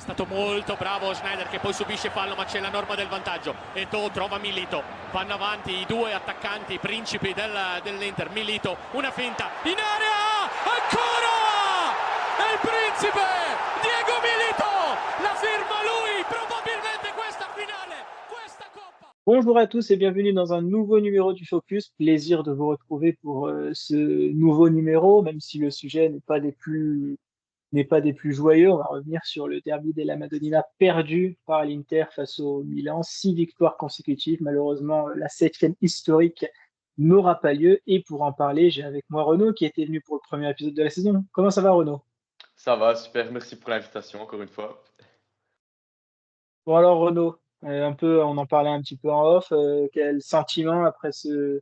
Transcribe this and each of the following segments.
stato molto bravo Schneider che poi subisce fallo, ma c'è la norma del vantaggio. Eto'o trova Milito, vanno avanti i due attaccanti principi dell'Inter. Milito, una finta in area, ancora è il principe Diego Milito, la firma lui, probabilmente questa finale, questa coppa. Bonjour à tous et bienvenue dans un nouveau numéro du Focus. Plaisir de vous retrouver pour ce nouveau numéro, même si le sujet n'est pas des plus joyeux. On va revenir sur le derby della Madonnina perdu par l'Inter face au Milan. 6 victoires consécutives. Malheureusement, la 7e historique n'aura pas lieu. Et pour en parler, j'ai avec moi Renaud qui était venu pour le premier épisode de la saison. Comment ça va, Renaud? Ça va, super, merci pour l'invitation encore une fois. Bon alors, Renaud, on en parlait un petit peu en off. Quel sentiment après ce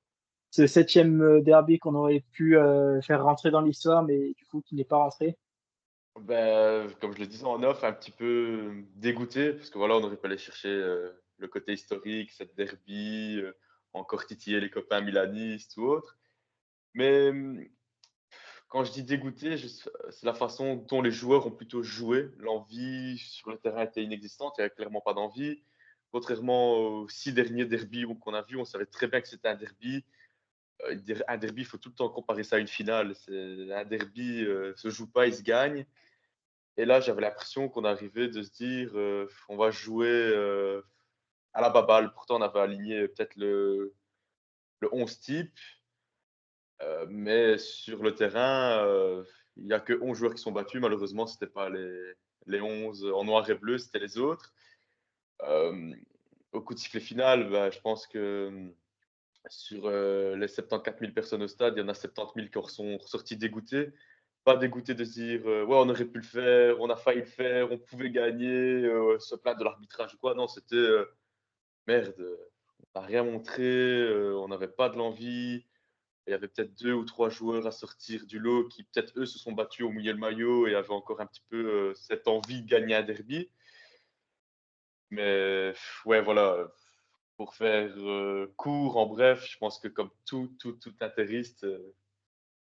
7e derby qu'on aurait pu faire rentrer dans l'histoire, mais du coup qui n'est pas rentré? Comme je le disais en off, un petit peu dégoûté, parce que voilà, on aurait pu aller chercher le côté historique, cette derby, encore titiller les copains milanistes ou autres. Mais quand je dis dégoûté, c'est la façon dont les joueurs ont plutôt joué. L'envie sur le terrain était inexistante, il n'y avait clairement pas d'envie. Contrairement aux 6 derniers derbys qu'on a vus, on savait très bien que c'était un derby. Un derby, il faut tout le temps comparer ça à une finale. Un derby se joue pas, il se gagne. Et là, j'avais l'impression qu'on arrivait de se dire, on va jouer à la baballe. Pourtant, on avait aligné peut-être le 11 type, mais sur le terrain, il n'y a que 11 joueurs qui sont battus. Malheureusement, ce n'était pas les 11 en noir et bleu, c'était les autres. Euh, Au coup de sifflet final, je pense que sur les 74 000 personnes au stade, il y en a 70 000 qui sont ressortis dégoûtés. Pas dégoûtés de se dire ouais, on aurait pu le faire, on a failli le faire, on pouvait gagner, se plaindre de l'arbitrage ou quoi. Non, c'était merde, on n'a rien montré, on n'avait pas de l'envie. Il y avait peut-être 2 ou 3 joueurs à sortir du lot qui, peut-être, eux, se sont battus au mouiller le maillot et avaient encore un petit peu cette envie de gagner un derby. Mais ouais, voilà, pour faire court, en bref, je pense que comme tout interiste,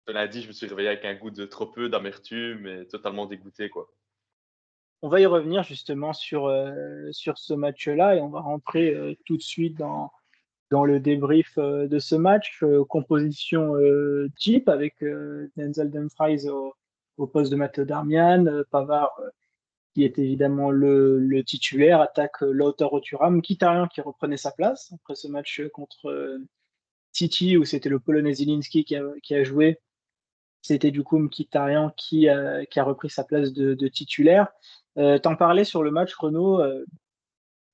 ce lundi, je me suis réveillé avec un goût de trop peu, d'amertume et totalement dégoûté, quoi. On va y revenir justement sur ce match-là et on va rentrer tout de suite dans le débrief de ce match. Composition type avec Denzel Dumfries au poste de Matteo Darmian, Pavard qui est évidemment le titulaire, attaque Lautaro Thuram, Mkhitaryan qui reprenait sa place après ce match contre City où c'était le Polonais Zielinski qui a joué. C'était du coup Mkhitaryan qui a repris sa place de titulaire. T'en parlais sur le match, Renaud.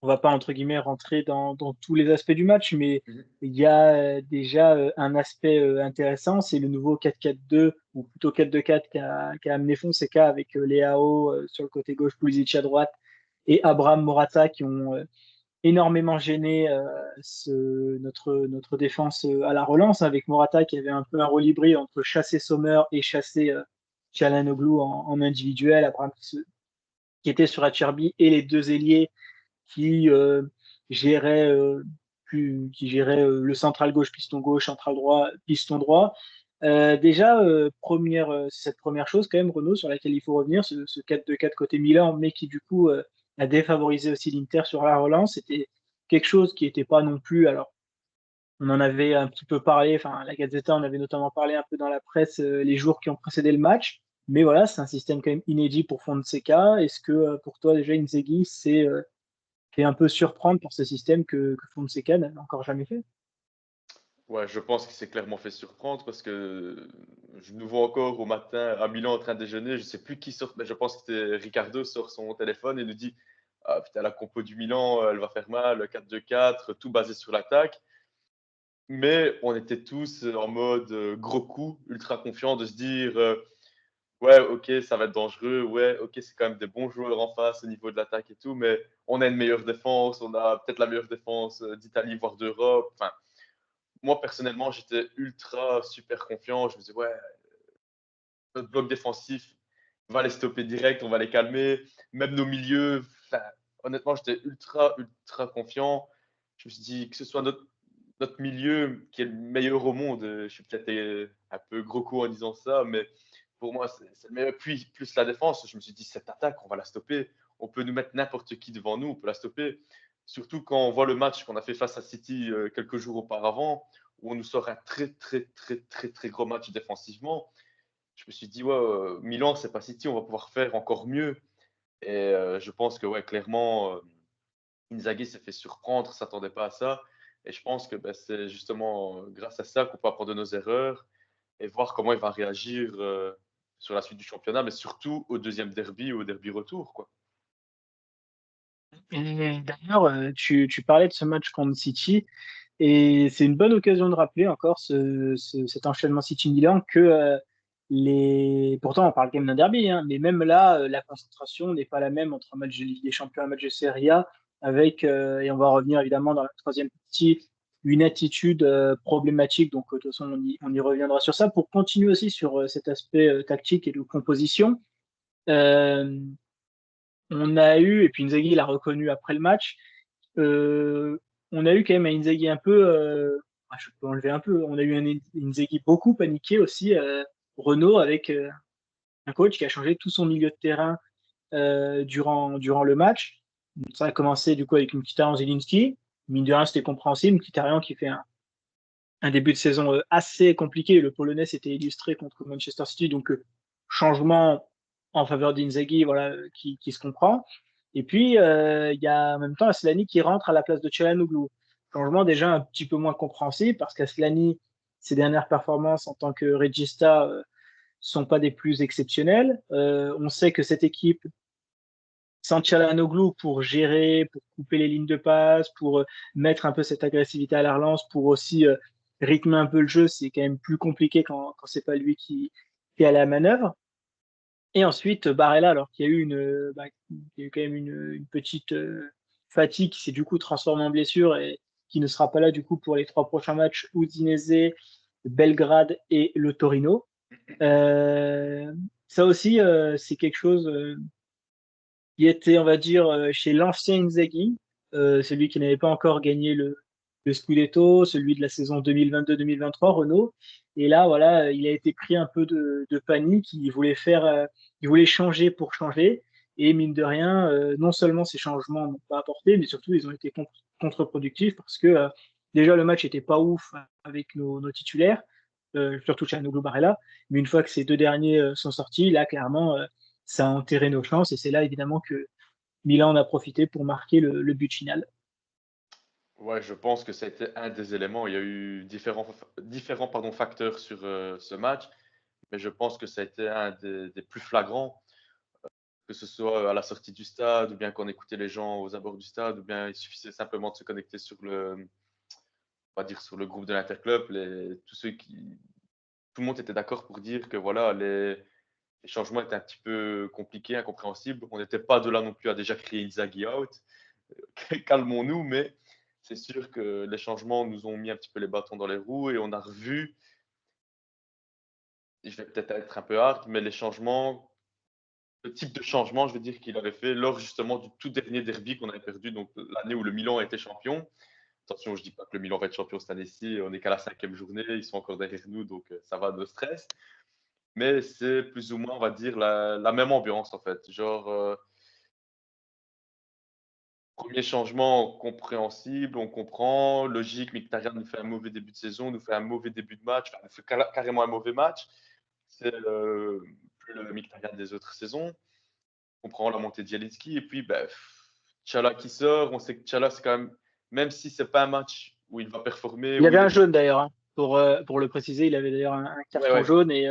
On va pas entre guillemets rentrer dans tous les aspects du match, mais Mhm. il y a déjà un aspect intéressant, c'est le nouveau 4-4-2 ou plutôt 4-2-4 qu'a amené Fonseca avec Leao sur le côté gauche, Pulisic à droite et Abraham Morata qui ont énormément gêné notre défense à la relance, avec Morata qui avait un peu un rôle hybride entre chasser Sommer et chasser Çalhanoğlu en individuel, Abraham qui était sur Acerbi et les deux ailiers qui gérait le central gauche, central droit, piston droit. Déjà, cette première chose quand même, Renaud, sur laquelle il faut revenir, ce 4-2-4 côté Milan, mais qui du coup a défavorisé aussi l'Inter sur la relance. C'était quelque chose qui n'était pas non plus. Alors, on en avait un petit peu parlé, enfin, la Gazzetta en avait notamment parlé un peu dans la presse les jours qui ont précédé le match. Mais voilà, c'est un système quand même inédit pour Fonseca. Est-ce que pour toi, déjà, Inzaghi, c'est fait un peu surprendre par ce système que Fonseca n'a encore jamais fait? Ouais, je pense qu'il s'est clairement fait surprendre parce que je nous vois encore au matin à Milan en train de déjeuner. Je sais plus qui sort, mais je pense que c'était Ricardo sort son téléphone et nous dit ah, putain, la compo du Milan, elle va faire mal, 4-2-4, tout basé sur l'attaque. Mais on était tous en mode gros coup, ultra confiant de se dire ouais, ok, ça va être dangereux, ouais, ok, c'est quand même des bons joueurs en face au niveau de l'attaque et tout, mais on a une meilleure défense, on a peut-être la meilleure défense d'Italie, voire d'Europe. Enfin, moi, personnellement, j'étais ultra super confiant. Je me disais, ouais, notre bloc défensif on va les stopper direct, on va les calmer. Même nos milieux, enfin, honnêtement, j'étais ultra confiant. Je me suis dit que ce soit notre milieu qui est le meilleur au monde. Je suis peut-être un peu gros coup en disant ça, mais pour moi, c'est le meilleur. Puis, plus la défense, je me suis dit, cette attaque, on va la stopper. on peut nous mettre n'importe qui devant nous, on peut la stopper. Surtout quand on voit le match qu'on a fait face à City quelques jours auparavant, où on nous sort un très gros match défensivement. Je me suis dit, ouais, Milan, c'est pas City, on va pouvoir faire encore mieux. Et je pense que, ouais, clairement, Inzaghi s'est fait surprendre, ne s'attendait pas à ça. Et je pense que c'est justement grâce à ça qu'on peut apprendre de nos erreurs et voir comment il va réagir sur la suite du championnat, mais surtout au deuxième derby, au derby retour, quoi. Et d'ailleurs, tu parlais de ce match contre City, et c'est une bonne occasion de rappeler encore cet enchaînement City-Milan que pourtant on parle quand même d'un derby, hein, mais même là, la concentration n'est pas la même entre un match de Ligue des Champions et un match de Serie A, avec, et on va revenir évidemment dans la troisième partie, une attitude problématique. Donc, de toute façon, on y reviendra sur ça. Pour continuer aussi sur cet aspect tactique et de composition, euh, on a eu, et puis Inzaghi l'a reconnu après le match, euh, on a eu quand même un Inzaghi un peu, je peux enlever un peu, on a eu un Inzaghi beaucoup paniqué aussi, Renault, avec un coach qui a changé tout son milieu de terrain durant le match. Ça a commencé du coup avec Mkhitaryan Zielinski. Mine de rien, c'était compréhensible. Mkhitaryan qui fait un début de saison assez compliqué. Le Polonais s'était illustré contre Manchester City, donc changement en faveur d'Inzaghi, voilà, qui se comprend. Et puis, il y a en même temps Asllani qui rentre à la place de Çalhanoğlu. Changement déjà un petit peu moins compréhensible parce qu'Asllani, ses dernières performances en tant que regista sont pas des plus exceptionnelles. On sait que cette équipe, sans Çalhanoğlu pour gérer, pour couper les lignes de passe, pour mettre un peu cette agressivité à la relance, pour aussi rythmer un peu le jeu, c'est quand même plus compliqué quand c'est pas lui qui est à la manœuvre. Et ensuite, Barella, alors qu'il y a eu il y a eu quand même une petite fatigue qui s'est du coup transformée en blessure et qui ne sera pas là du coup pour les 3 prochains matchs, Udinese, Belgrade et le Torino. Ça aussi, c'est quelque chose qui était, on va dire, chez l'ancien Inzaghi, celui qui n'avait pas encore gagné le Scudetto, celui de la saison 2022-2023, Renault. Et là, voilà, il a été pris un peu de panique. Il voulait changer pour changer. Et mine de rien, non seulement ces changements n'ont pas apporté, mais surtout ils ont été contre-productifs parce que déjà le match était pas ouf avec nos titulaires, surtout Çalhanoğlu, Barella. Mais une fois que ces 2 derniers sont sortis, là clairement, ça a enterré nos chances. Et c'est là évidemment que Milan en a profité pour marquer le but final. Ouais, je pense que ça a été un des éléments. Il y a eu différents facteurs sur ce match, mais je pense que ça a été un des plus flagrants, que ce soit à la sortie du stade, ou bien qu'on écoutait les gens aux abords du stade, ou bien il suffisait simplement de se connecter sur on va dire sur le groupe de l'Interclub. Tout le monde était d'accord pour dire que voilà, les changements étaient un petit peu compliqués, incompréhensibles. On n'était pas de là non plus à déjà crier Inzaghi out. Calmons-nous, mais c'est sûr que les changements nous ont mis un petit peu les bâtons dans les roues et on a revu, je vais peut-être être un peu hard, mais le type de changement, je veux dire, qu'il avait fait lors justement du tout dernier derby qu'on avait perdu, donc l'année où le Milan a été champion. Attention, je ne dis pas que le Milan va être champion cette année-ci, on n'est qu'à la 5e journée, ils sont encore derrière nous, donc ça va de stress. Mais c'est plus ou moins, on va dire, la même ambiance en fait. Genre, premier changement compréhensible, on comprend, logique. Mkhitaryan nous fait un mauvais début de saison, nous fait un mauvais début de match, enfin, nous fait carrément un mauvais match. C'est plus le Mkhitaryan des autres saisons. On comprend la montée de Zielinski et puis Tchala qui sort. On sait que Tchala, c'est quand même si c'est pas un match où il va performer. Il Où avait un jaune d'ailleurs, hein. Pour le préciser, il avait d'ailleurs un carton ouais. jaune. Et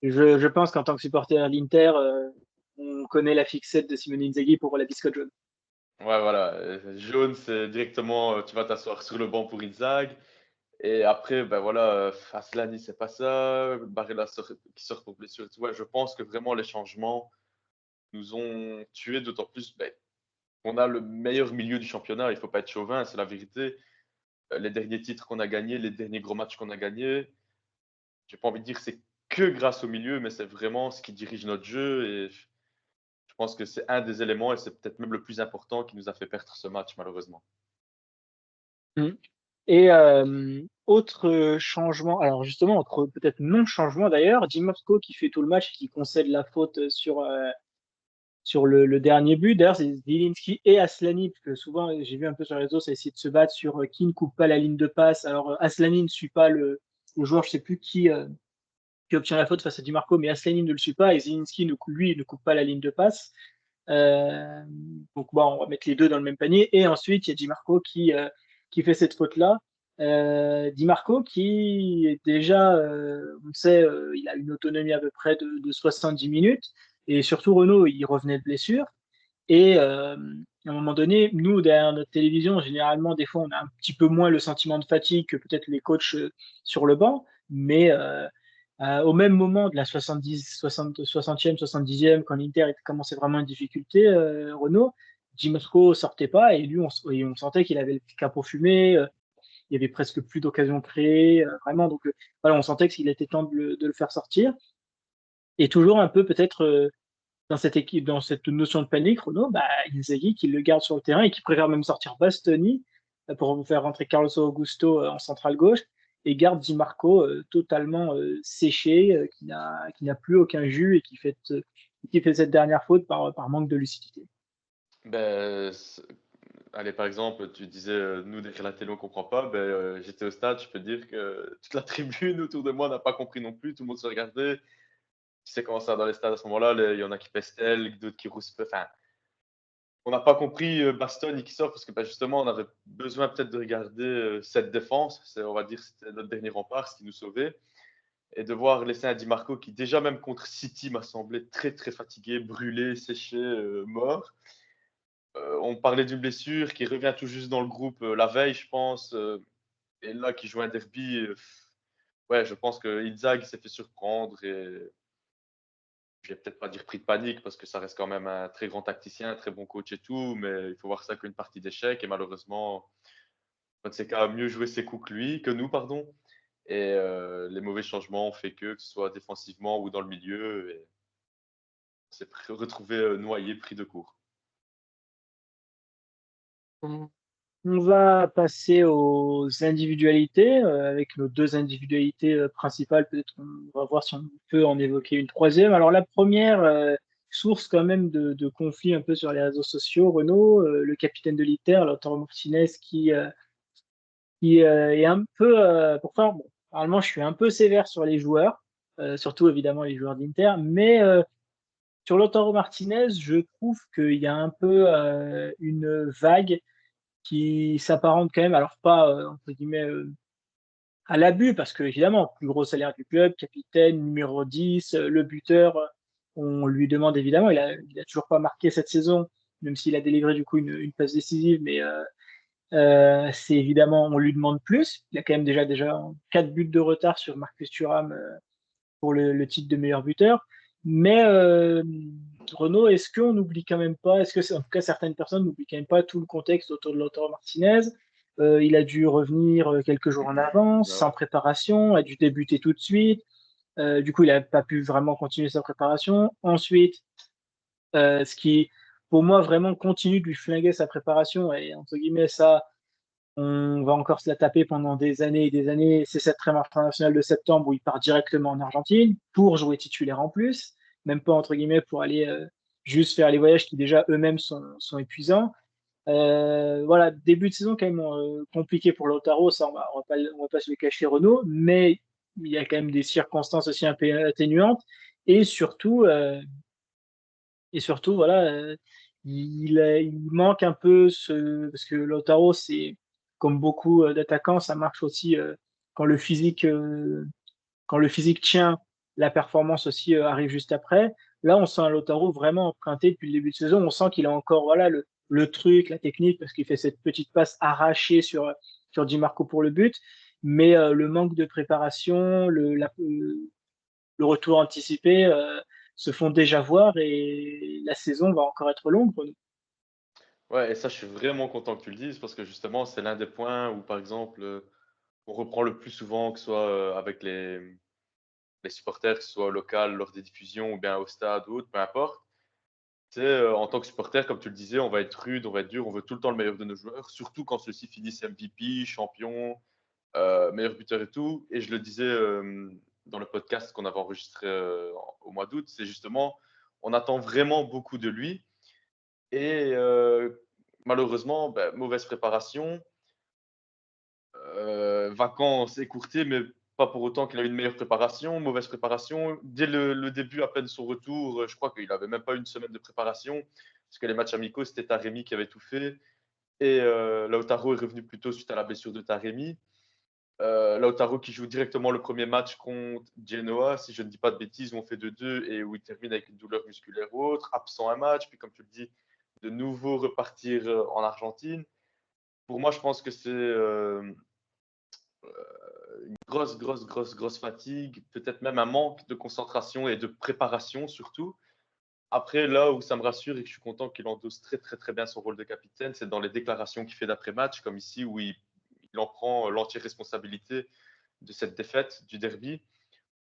je pense qu'en tant que supporter de l'Inter, on connaît la fixette de Simone Inzaghi pour la biscotte jaune. Ouais, voilà. Jaune, c'est directement, tu vas t'asseoir sur le banc pour Inzaghi. Et après, ben voilà, Aslani, c'est pas ça. Barella qui sort pour blessure. Ouais, je pense que vraiment les changements nous ont tués, d'autant plus qu'on a le meilleur milieu du championnat. Il ne faut pas être chauvin, c'est la vérité. Les derniers titres qu'on a gagnés, les derniers gros matchs qu'on a gagnés, j'ai pas envie de dire que c'est que grâce au milieu, mais c'est vraiment ce qui dirige notre jeu. Et je pense que c'est un des éléments, et c'est peut-être même le plus important, qui nous a fait perdre ce match, malheureusement. Mm. Et autre changement, alors justement, autre peut-être non-changement d'ailleurs, Di Marco qui fait tout le match et qui concède la faute sur le dernier but. D'ailleurs, c'est Zielinski et Aslani, parce que souvent, j'ai vu un peu sur les réseaux, ça essaie de se battre sur qui ne coupe pas la ligne de passe. Alors, Aslani ne suit pas le joueur, je sais plus qui obtient la faute face à Di Marco, mais Aslani ne le suit pas et Zielinski, lui, ne coupe pas la ligne de passe. Euh, donc bon, on va mettre les deux dans le même panier. Et ensuite, il y a Di Marco qui fait cette faute-là. Di Marco qui est déjà, on sait, il a une autonomie à peu près de 70 minutes. Et surtout, Renaud, il revenait de blessure. Et à un moment donné, nous, derrière notre télévision, généralement, des fois, on a un petit peu moins le sentiment de fatigue que peut-être les coachs sur le banc. Mais au même moment de la 60e, 70e, quand l'Inter commençait vraiment une difficulté, Renault, Di Marco sortait pas et lui, on sentait qu'il avait le capot fumé. Il y avait presque plus d'occasions créées, vraiment. Donc voilà, on sentait qu'il était temps de le faire sortir. Et toujours un peu peut-être dans cette équipe, dans cette notion de panique, Renault, bah, Inzaghi qui le garde sur le terrain et qui préfère même sortir Bastoni pour faire rentrer Carlos Augusto en centrale gauche et garde Di Marco totalement séché, qui n'a plus aucun jus et qui fait cette dernière faute par manque de lucidité. Ben, allez, par exemple, tu disais, nous, derrière la télé, on comprend pas. Ben, j'étais au stade, je peux te dire que toute la tribune autour de moi n'a pas compris non plus. Tout le monde se regardait. Tu sais comment ça dans les stades à ce moment-là, il y en a qui pestellent, d'autres qui rouspètent. Enfin, on n'a pas compris Bastoni qui sort parce que ben, justement, on avait besoin peut-être de regarder cette défense. On va dire c'était notre dernier rempart, ce qui nous sauvait. Et de voir laisser un Di Marco qui, déjà même contre City, m'a semblé très très fatigué, brûlé, séché, mort. On parlait d'une blessure qui revient tout juste dans le groupe la veille, je pense. Et là, qui joue un derby, ouais, je pense que Inzaghi s'est fait surprendre et je vais peut-être pas dire pris de panique parce que ça reste quand même un très grand tacticien, un très bon coach et tout, mais il faut voir ça qu'une partie d'échecs et malheureusement, Fonseca a mieux joué ses coups que lui, que nous, pardon. Et les mauvais changements ont fait que ce soit défensivement ou dans le milieu, et on s'est retrouvé noyé, pris de court. On va passer aux individualités, avec nos deux individualités principales. Peut-être on va voir si on peut en évoquer une troisième. Alors la première, source quand même de conflits un peu sur les réseaux sociaux, Renaud, le capitaine de l'Inter, Lautaro Martinez, qui est un peu, pourtant, bon, normalement je suis un peu sévère sur les joueurs, surtout évidemment les joueurs d'Inter, mais sur Lautaro Martinez, je trouve qu'il y a un peu une vague qui s'apparente quand même, alors pas entre guillemets à l'abus, parce que évidemment, plus gros salaire du club, capitaine, numéro 10, le buteur, on lui demande évidemment, il a toujours pas marqué cette saison, même s'il a délivré du coup une passe décisive, mais c'est évidemment, on lui demande plus. Il a quand même déjà 4 buts de retard sur Marcus Thuram pour le titre de meilleur buteur. Mais Renaud, est-ce qu'on n'oublie quand même pas, est-ce que en tout cas certaines personnes n'oublient quand même pas tout le contexte autour de Lautaro Martinez? Il a dû revenir quelques jours en avance, sans Ouais. préparation, a dû débuter tout de suite. Du coup, il n'a pas pu vraiment continuer sa préparation. Ensuite, ce qui, pour moi, vraiment continue de lui flinguer sa préparation, et entre guillemets, ça, on va encore se la taper pendant des années et des années. C'est cette trêve internationale de septembre où il part directement en Argentine pour jouer titulaire en plus, même pas entre guillemets pour aller juste faire les voyages qui déjà eux-mêmes sont épuisants. Voilà, début de saison quand même compliqué pour Lautaro, ça on va pas se le cacher Renault, mais il y a quand même des circonstances aussi un peu atténuantes et surtout voilà, il manque un peu parce que Lautaro, c'est comme beaucoup d'attaquants, ça marche aussi quand le physique, euh, quand le physique tient, la performance aussi arrive juste après. Là, on sent un Lautaro vraiment emprunté depuis le début de saison. On sent qu'il a encore voilà le truc, la technique, parce qu'il fait cette petite passe arrachée sur Di Marco pour le but. Mais le manque de préparation, le retour anticipé se font déjà voir et la saison va encore être longue pour nous. Ouais, et ça, je suis vraiment content que tu le dises parce que justement, c'est l'un des points où, par exemple, on reprend le plus souvent, que ce soit avec les supporters, que ce soit local, lors des diffusions ou bien au stade ou autre, peu importe. Tu sais, en tant que supporter, comme tu le disais, on va être rude, on va être dur, on veut tout le temps le meilleur de nos joueurs, surtout quand ceux-ci finissent MVP, champion, meilleur buteur et tout. Et je le disais dans le podcast qu'on avait enregistré au mois d'août, c'est justement, on attend vraiment beaucoup de lui. Et malheureusement, mauvaise préparation, vacances écourtées, mais pas pour autant qu'il a eu une meilleure préparation. Mauvaise préparation. Dès le début, à peine son retour, je crois qu'il n'avait même pas une semaine de préparation, parce que les matchs amicaux, c'était Taremi qui avait tout fait. Et Lautaro est revenu plus tôt suite à la blessure de Taremi. Lautaro qui joue directement le premier match contre Genoa, si je ne dis pas de bêtises, où on fait 2-2 et où il termine avec une douleur musculaire ou autre, absent un match, puis comme tu le dis, de nouveau repartir en Argentine. Pour moi, je pense que c'est une grosse fatigue, peut-être même un manque de concentration et de préparation surtout. Après, là où ça me rassure et que je suis content qu'il endosse très bien son rôle de capitaine, c'est dans les déclarations qu'il fait d'après-match, comme ici où il en prend l'entière responsabilité de cette défaite du derby,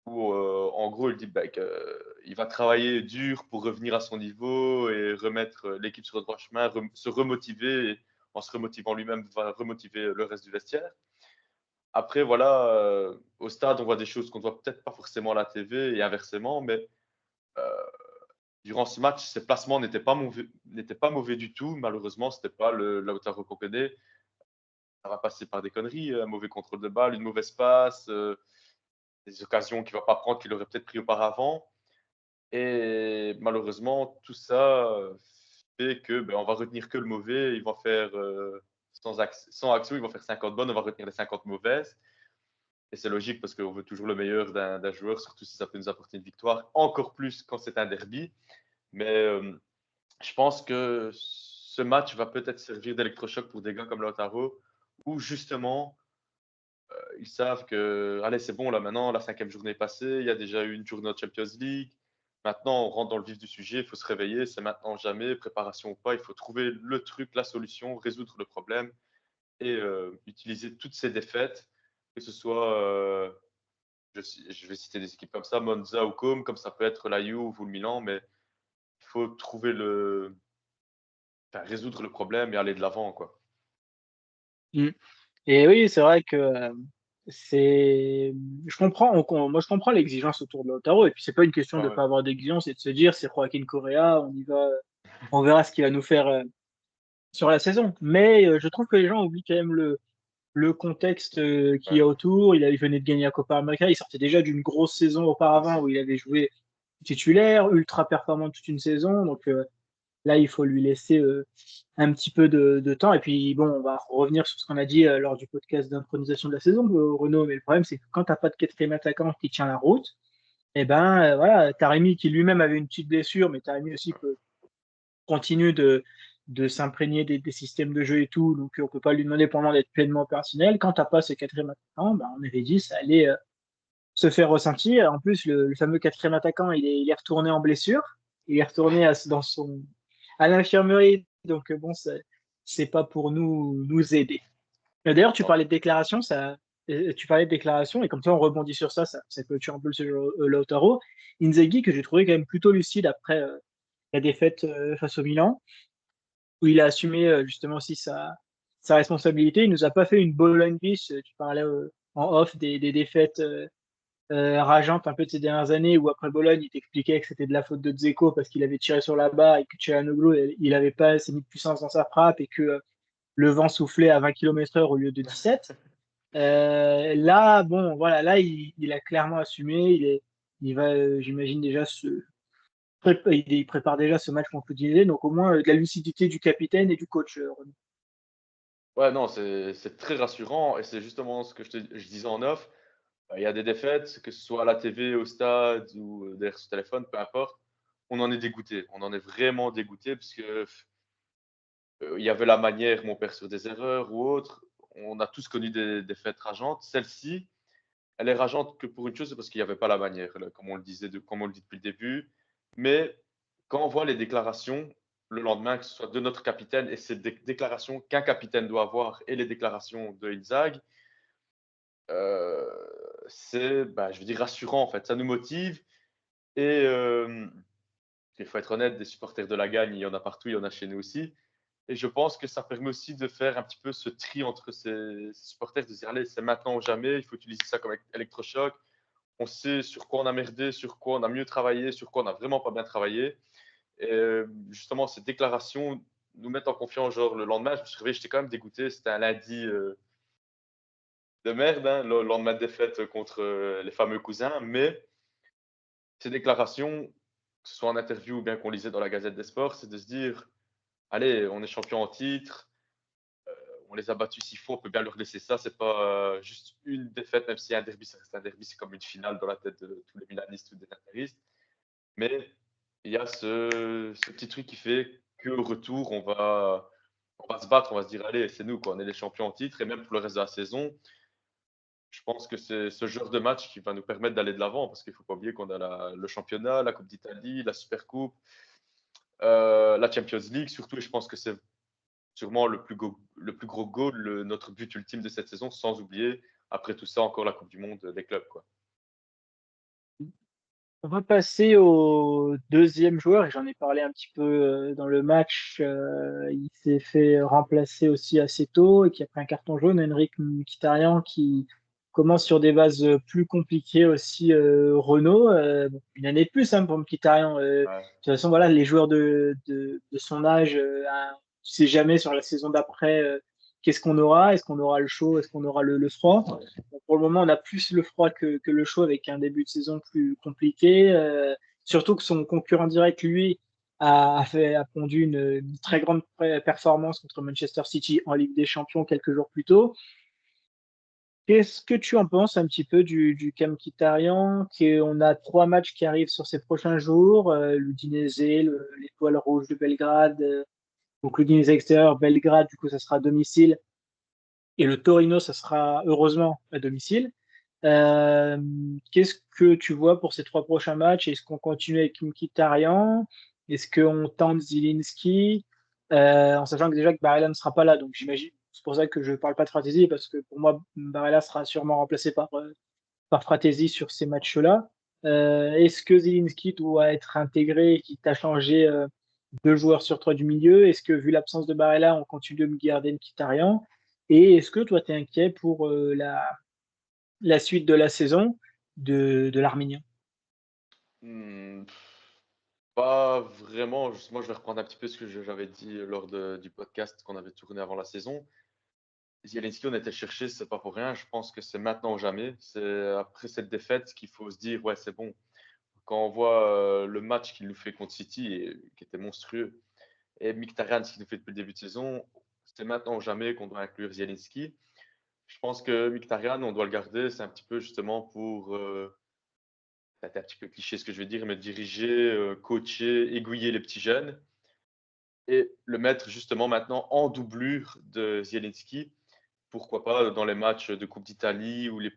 où en gros il dit qu'il va travailler dur pour revenir à son niveau et remettre l'équipe sur le droit chemin, se remotiver, et en se remotivant lui-même, va remotiver le reste du vestiaire. Après, voilà, au stade, on voit des choses qu'on ne voit peut-être pas forcément à la TV et inversement, mais euh, durant ce match, ses placements n'étaient pas mauvais du tout. Malheureusement, ce n'était pas le Lautaro qu'on connaît. Ça va passer par des conneries, un mauvais contrôle de balle, une mauvaise passe, des occasions qu'il ne va pas prendre, qu'il aurait peut-être pris auparavant. Et malheureusement, tout ça fait que on va retenir que le mauvais. Ils vont faire, sans action, ils vont faire 50 bonnes, on va retenir les 50 mauvaises. Et c'est logique parce qu'on veut toujours le meilleur d'un joueur, surtout si ça peut nous apporter une victoire, encore plus quand c'est un derby. Mais je pense que ce match va peut-être servir d'électrochoc pour des gars comme Lautaro, où justement, ils savent que, allez, c'est bon, là maintenant, la 5e journée est passée, il y a déjà eu une journée de Champions League. Maintenant, on rentre dans le vif du sujet, il faut se réveiller, c'est maintenant ou jamais, préparation ou pas, il faut trouver le truc, la solution, résoudre le problème et utiliser toutes ces défaites, que ce soit, je vais citer des équipes comme ça, Monza ou comme ça peut être la Juve ou le Milan, mais il faut trouver résoudre le problème et aller de l'avant, quoi. Mmh. Et oui, c'est vrai que, c'est moi je comprends l'exigence autour de Lautaro et puis c'est pas une question de Ouais, pas avoir d'exigence et de se dire: «C'est Joaquin Correa, on y va, on verra ce qu'il va nous faire, sur la saison». Mais, je trouve que les gens oublient quand même le contexte, qu'il y ouais. a autour. Il venait de gagner la Copa América, il sortait déjà d'une grosse saison auparavant où il avait joué titulaire, ultra performant toute une saison donc, là, il faut lui laisser, un petit peu de temps et puis bon, on va revenir sur ce qu'on a dit, lors du podcast d'intronisation de la saison, Renaud, mais le problème, c'est que quand tu as pas de 4e attaquant qui tient la route et ben, voilà, Taremi qui lui-même avait une petite blessure, mais Taremi aussi peut continue de s'imprégner des systèmes de jeu et tout, donc on peut pas lui demander pour le moment d'être pleinement opérationnel. Quand tu as pas ce 4e attaquant, ben, on avait dit ça allait, se faire ressentir. En plus, le fameux 4e attaquant, il est retourné en blessure. Il est retourné à l'infirmerie, donc bon, c'est pas pour nous aider. D'ailleurs, tu Non. parlais de déclaration, tu parlais de déclaration, et comme ça, on rebondit sur ça clôture un peu le sujet Lautaro. Inzaghi, que j'ai trouvé quand même plutôt lucide après la défaite face au Milan, où il a assumé justement aussi sa responsabilité. Il nous a pas fait une Bologne bis. Tu parlais en off des défaites rageantes un peu de ces dernières années, où après Bologne, il t'expliquait que c'était de la faute de Dzeko parce qu'il avait tiré sur la barre et que Çalhanoğlu, il avait pas assez mis de puissance dans sa frappe et que le vent soufflait à 20 km/h au lieu de 17. Là, bon, voilà, là, il a clairement assumé. Il va, j'imagine déjà il prépare déjà ce match contre l'Udinese, donc au moins de la lucidité du capitaine et du coach. Renaud. Ouais, non, c'est très rassurant et c'est justement ce que je disais en off. Il y a des défaites, que ce soit à la TV, au stade ou derrière ce téléphone, peu importe. On en est dégoûté. On en est vraiment dégoûté parce que il y avait la manière, mon père sur des erreurs ou autre. On a tous connu des défaites rageantes. Celle-ci, elle est rageante que pour une chose, c'est parce qu'il n'y avait pas la manière, là, comme on le disait, comme on le dit depuis le début. Mais quand on voit les déclarations le lendemain, que ce soit de notre capitaine et ces déclarations qu'un capitaine doit avoir et les déclarations de Inzaghi, euh, c'est, je veux dire, rassurant en fait. Ça nous motive et il faut être honnête, des supporters de la gagne, il y en a partout, il y en a chez nous aussi. Et je pense que ça permet aussi de faire un petit peu ce tri entre ces supporters, de se dire, allez, c'est maintenant ou jamais, il faut utiliser ça comme électrochoc. On sait sur quoi on a merdé, sur quoi on a mieux travaillé, sur quoi on n'a vraiment pas bien travaillé. Et justement, ces déclarations nous mettent en confiance. Genre, le lendemain, je me suis réveillé, j'étais quand même dégoûté. C'était un lundi de merde, hein, le lendemain de défaite contre les fameux cousins. Mais ces déclarations, que ce soit en interview ou bien qu'on lisait dans la Gazette des Sports, c'est de se dire, allez, on est champion en titre, on les a battus 6 fois, on peut bien leur laisser ça. C'est pas juste une défaite, même si un derby, ça reste un derby, c'est comme une finale dans la tête de tous les milanistes ou des interistes. Mais il y a ce petit truc qui fait qu'au retour, on va se battre, on va se dire, allez, c'est nous, quoi, on est les champions en titre. Et même pour le reste de la saison, je pense que c'est ce genre de match qui va nous permettre d'aller de l'avant, parce qu'il ne faut pas oublier qu'on a le championnat, la Coupe d'Italie, la Super Coupe, la Champions League, surtout. Et je pense que c'est sûrement le plus gros goal, notre but ultime de cette saison, sans oublier, après tout ça, encore la Coupe du Monde des clubs, quoi. On va passer au deuxième joueur, et j'en ai parlé un petit peu dans le match. Il s'est fait remplacer aussi assez tôt et qui a pris un carton jaune, Henrik Mkhitaryan, qui commence sur des bases plus compliquées aussi. Renault, bon, une année de plus hein, pour Mkhitaryan. De Ouais. toute façon, voilà, les joueurs de son âge, tu sais jamais sur la saison d'après qu'est-ce qu'on aura. Est-ce qu'on aura le chaud? Est-ce qu'on aura le froid? Bon, pour le moment, on a plus le froid que le chaud avec un début de saison plus compliqué. Surtout que son concurrent direct, lui, a pondu une très grande performance contre Manchester City en Ligue des Champions quelques jours plus tôt. Qu'est-ce que tu en penses un petit peu du Camp Mkhitaryan? On a 3 matchs qui arrivent sur ces prochains jours. L'Udinese, l'Étoile Rouge de Belgrade. Donc l'Udinese extérieur, Belgrade, du coup, ça sera à domicile. Et le Torino, ça sera heureusement à domicile. Euh, Qu'est-ce que tu vois pour ces 3 prochains matchs? Est-ce qu'on continue avec Mkhitaryan? Est-ce qu'on tente Zielinski? En sachant que déjà que Barella ne sera pas là, donc j'imagine. C'est pour ça que je ne parle pas de Fratesi, parce que pour moi, Barella sera sûrement remplacé par Fratesi sur ces matchs-là. Est-ce que Zielinski doit être intégré, quitte à changer 2 joueurs sur 3 du milieu? Est-ce que, vu l'absence de Barella, on continue de garder Mkhitaryan? Et est-ce que toi, tu es inquiet pour la suite de la saison de l'Arménien? Hmm, pas vraiment. Moi, je vais reprendre un petit peu ce que j'avais dit lors du podcast qu'on avait tourné avant la saison. Zielinski, on était cherché, c'est pas pour rien. Je pense que c'est maintenant ou jamais. C'est après cette défaite qu'il faut se dire, ouais, c'est bon. Quand on voit le match qu'il nous fait contre City, qui était monstrueux, et Mkhitaryan, ce qu'il nous fait depuis le début de saison, c'est maintenant ou jamais qu'on doit inclure Zielinski. Je pense que Mkhitaryan, on doit le garder. C'est un petit peu justement pour, c'est un petit peu cliché ce que je vais dire, mais diriger, coacher, aiguiller les petits jeunes et le mettre justement maintenant en doublure de Zielinski. Pourquoi pas dans les matchs de Coupe d'Italie ou les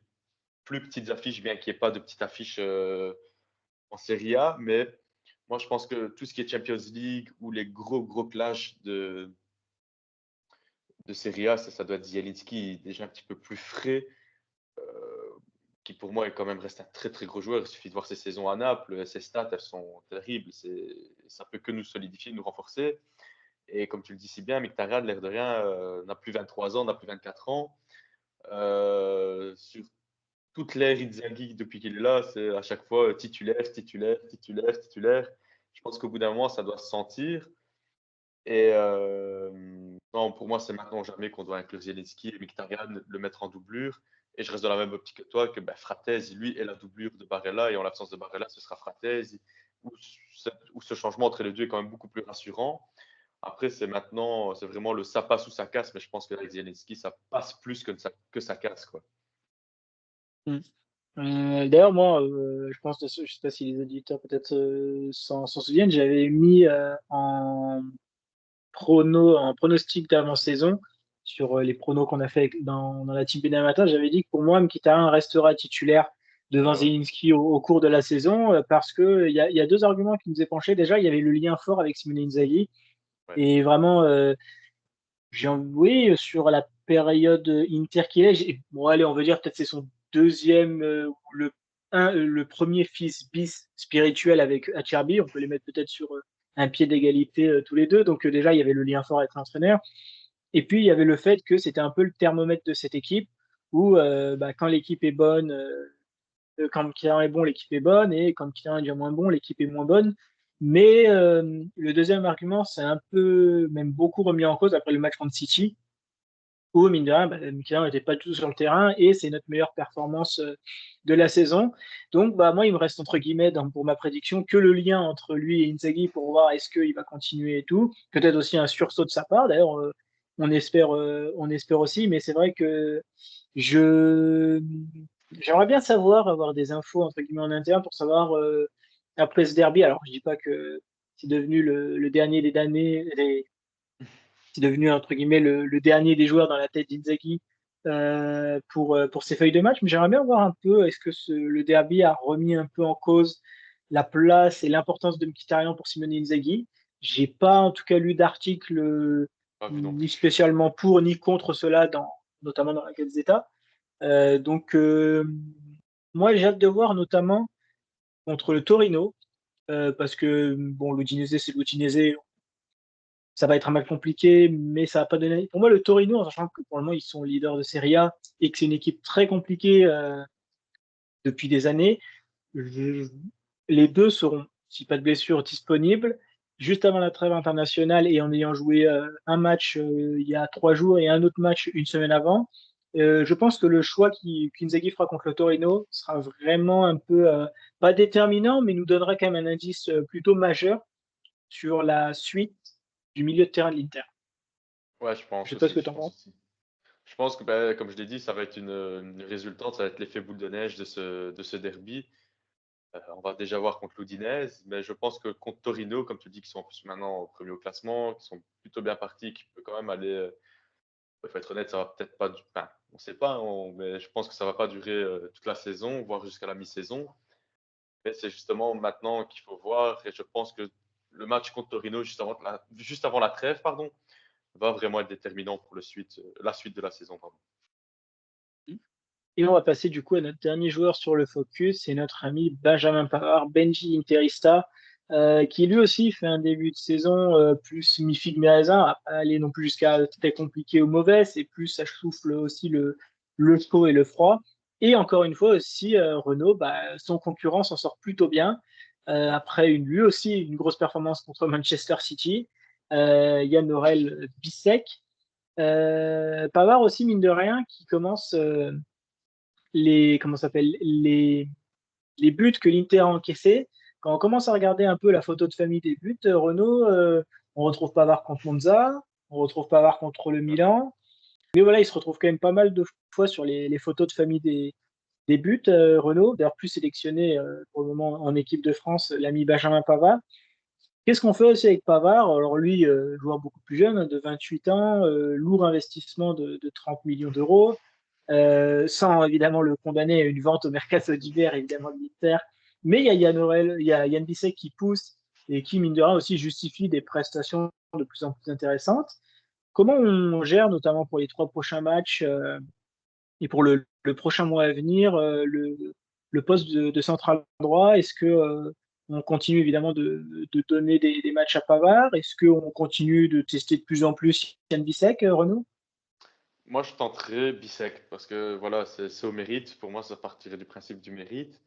plus petites affiches, bien qu'il n'y ait pas de petites affiches en Serie A. Mais moi, je pense que tout ce qui est Champions League ou les gros clashs de Serie A, ça doit être Zielinski, déjà un petit peu plus frais, qui pour moi est quand même reste un très gros joueur. Il suffit de voir ses saisons à Naples, ses stats, elles sont terribles. Ça peut que nous solidifier, nous renforcer. Et comme tu le dis si bien, Mkhitaryan, l'air de rien, n'a plus 23 ans, n'a plus 24 ans. Sur toute l'ère Inzaghi, depuis qu'il est là, c'est à chaque fois titulaire. Je pense qu'au bout d'un moment, ça doit se sentir. Et non, pour moi, c'est maintenant ou jamais qu'on doit inclure Zielinski et Mkhitaryan, le mettre en doublure. Et je reste dans la même optique que toi, que Fratesi, lui, est la doublure de Barella. Et en l'absence de Barella, ce sera Fratesi. Où ce changement entre les deux est quand même beaucoup plus rassurant. Après, c'est maintenant, c'est vraiment ça passe ou ça casse. Mais je pense que avec Zielinski, ça passe plus que ça casse, quoi. Mm. D'ailleurs, moi, je pense, je sais pas si les auditeurs peut-être s'en souviennent, j'avais mis en pronostic d'avant-saison sur les pronos qu'on a fait dans la team Benamata. J'avais dit que pour moi, Mkhitaryan restera titulaire devant Ouais, ouais. Zielinski au cours de la saison parce que il y a 2 arguments qui nous est penché. Déjà, il y avait le lien fort avec Simone Inzaghi Ouais. et vraiment, oui, sur la période Inter qu'il est, bon, allez, on va dire peut-être c'est son deuxième ou le premier fils bis spirituel avec Acerbi. On peut les mettre peut-être sur un pied d'égalité tous les deux. Donc déjà, il y avait le lien fort avec l'entraîneur. Et puis, il y avait le fait que c'était un peu le thermomètre de cette équipe où quand l'équipe est bonne, quand Mkhitaryan est bon, l'équipe est bonne, et quand Mkhitaryan est déjà moins bon, l'équipe est moins bonne. Mais le deuxième argument, c'est un peu, même beaucoup remis en cause après le match contre City, où mine de rien, Mkhitaryan n'était pas du tout sur le terrain et c'est notre meilleure performance de la saison. Donc moi, il me reste entre guillemets pour ma prédiction que le lien entre lui et Inzaghi pour voir est-ce qu'il va continuer et tout. Peut-être aussi un sursaut de sa part. D'ailleurs, on espère aussi, mais c'est vrai que je j'aimerais bien savoir, avoir des infos entre guillemets en interne pour savoir après ce derby. Alors, je dis pas que c'est devenu le dernier des damnés, c'est devenu entre guillemets le dernier des joueurs dans la tête d'Inzaghi pour ses feuilles de match. Mais j'aimerais bien voir un peu est-ce que le derby a remis un peu en cause la place et l'importance de Mkhitaryan pour Simone Inzaghi. J'ai pas en tout cas lu d'article Pas vu non ni plus. spécialement pour ni contre cela, notamment dans la Gazzetta. Donc moi j'ai hâte de voir notamment contre le Torino parce que bon l'Udinese c'est l'Udinese, ça va être un match compliqué, mais ça va pas donner. Pour moi, le Torino, en sachant que pour le moment, ils sont leaders de Serie A et que c'est une équipe très compliquée depuis des années, je- les deux seront, si pas de blessure, disponibles juste avant la trêve internationale et en ayant joué un match il y a 3 jours et un autre match une semaine avant. Je pense que le choix qu'Inzaghi fera contre le Torino sera vraiment un peu, pas déterminant, mais nous donnera quand même un indice plutôt majeur sur la suite du milieu de terrain de l'Inter. Ouais, je Je pense sais pas ce aussi, que je tu en pense penses. aussi. Je pense que, comme je l'ai dit, ça va être une résultante, ça va être l'effet boule de neige de ce derby. On va déjà voir contre l'Udinese, mais je pense que contre Torino, comme tu dis, qui sont en plus maintenant au premier au classement, qui sont plutôt bien partis, qui peut quand même aller. Il faut être honnête, ça va peut-être pas. Enfin, on ne sait pas, mais je pense que ça va pas durer toute la saison, voire jusqu'à la mi-saison. Mais c'est justement maintenant qu'il faut voir, et je pense que le match contre Torino, juste avant la trêve, pardon, va vraiment être déterminant pour la suite de la saison. Pardon. Et on va passer du coup à notre dernier joueur sur le focus, c'est notre ami Benjamin Pavard, Benji Interista, qui lui aussi fait un début de saison plus mi-figue mi-raisin, à pas aller non plus jusqu'à très compliqué ou mauvais, c'est plus ça souffle aussi le chaud et le froid. Et encore une fois aussi, Renault, son concurrent s'en sort plutôt bien, après lui aussi une grosse performance contre Manchester City. Yann Aurel Bissek. Pavard aussi, mine de rien, qui commence comment s'appelle les buts que l'Inter a encaissés. Quand on commence à regarder un peu la photo de famille des buts, Renault, on retrouve Pavard contre Monza, on retrouve Pavard contre le Ouais. Milan. Mais voilà, il se retrouve quand même pas mal de fois sur les photos de famille des buts, Renault. D'ailleurs, plus sélectionné pour le moment en équipe de France, l'ami Benjamin Pavard. Qu'est-ce qu'on fait aussi avec Pavard? Alors lui, joueur beaucoup plus jeune, hein, de 28 ans, lourd investissement de 30 millions d'euros, sans évidemment le condamner à une vente au mercato d'hiver, évidemment de l'Inter. Mais il y a Yann Aurel, il y a Yann Bissek qui pousse et qui, mine de rien, aussi justifie des prestations de plus en plus intéressantes. Comment on gère, notamment pour les 3 prochains matchs et pour le prochain mois à venir, le poste de central droit? Est-ce que on continue évidemment de donner des matchs à Pavard? Est-ce qu'on continue de tester de plus en plus Yann Bissek, Renaud? Moi, je tenterais Bissek parce que voilà, c'est au mérite. Pour moi, ça partirait du principe du mérite.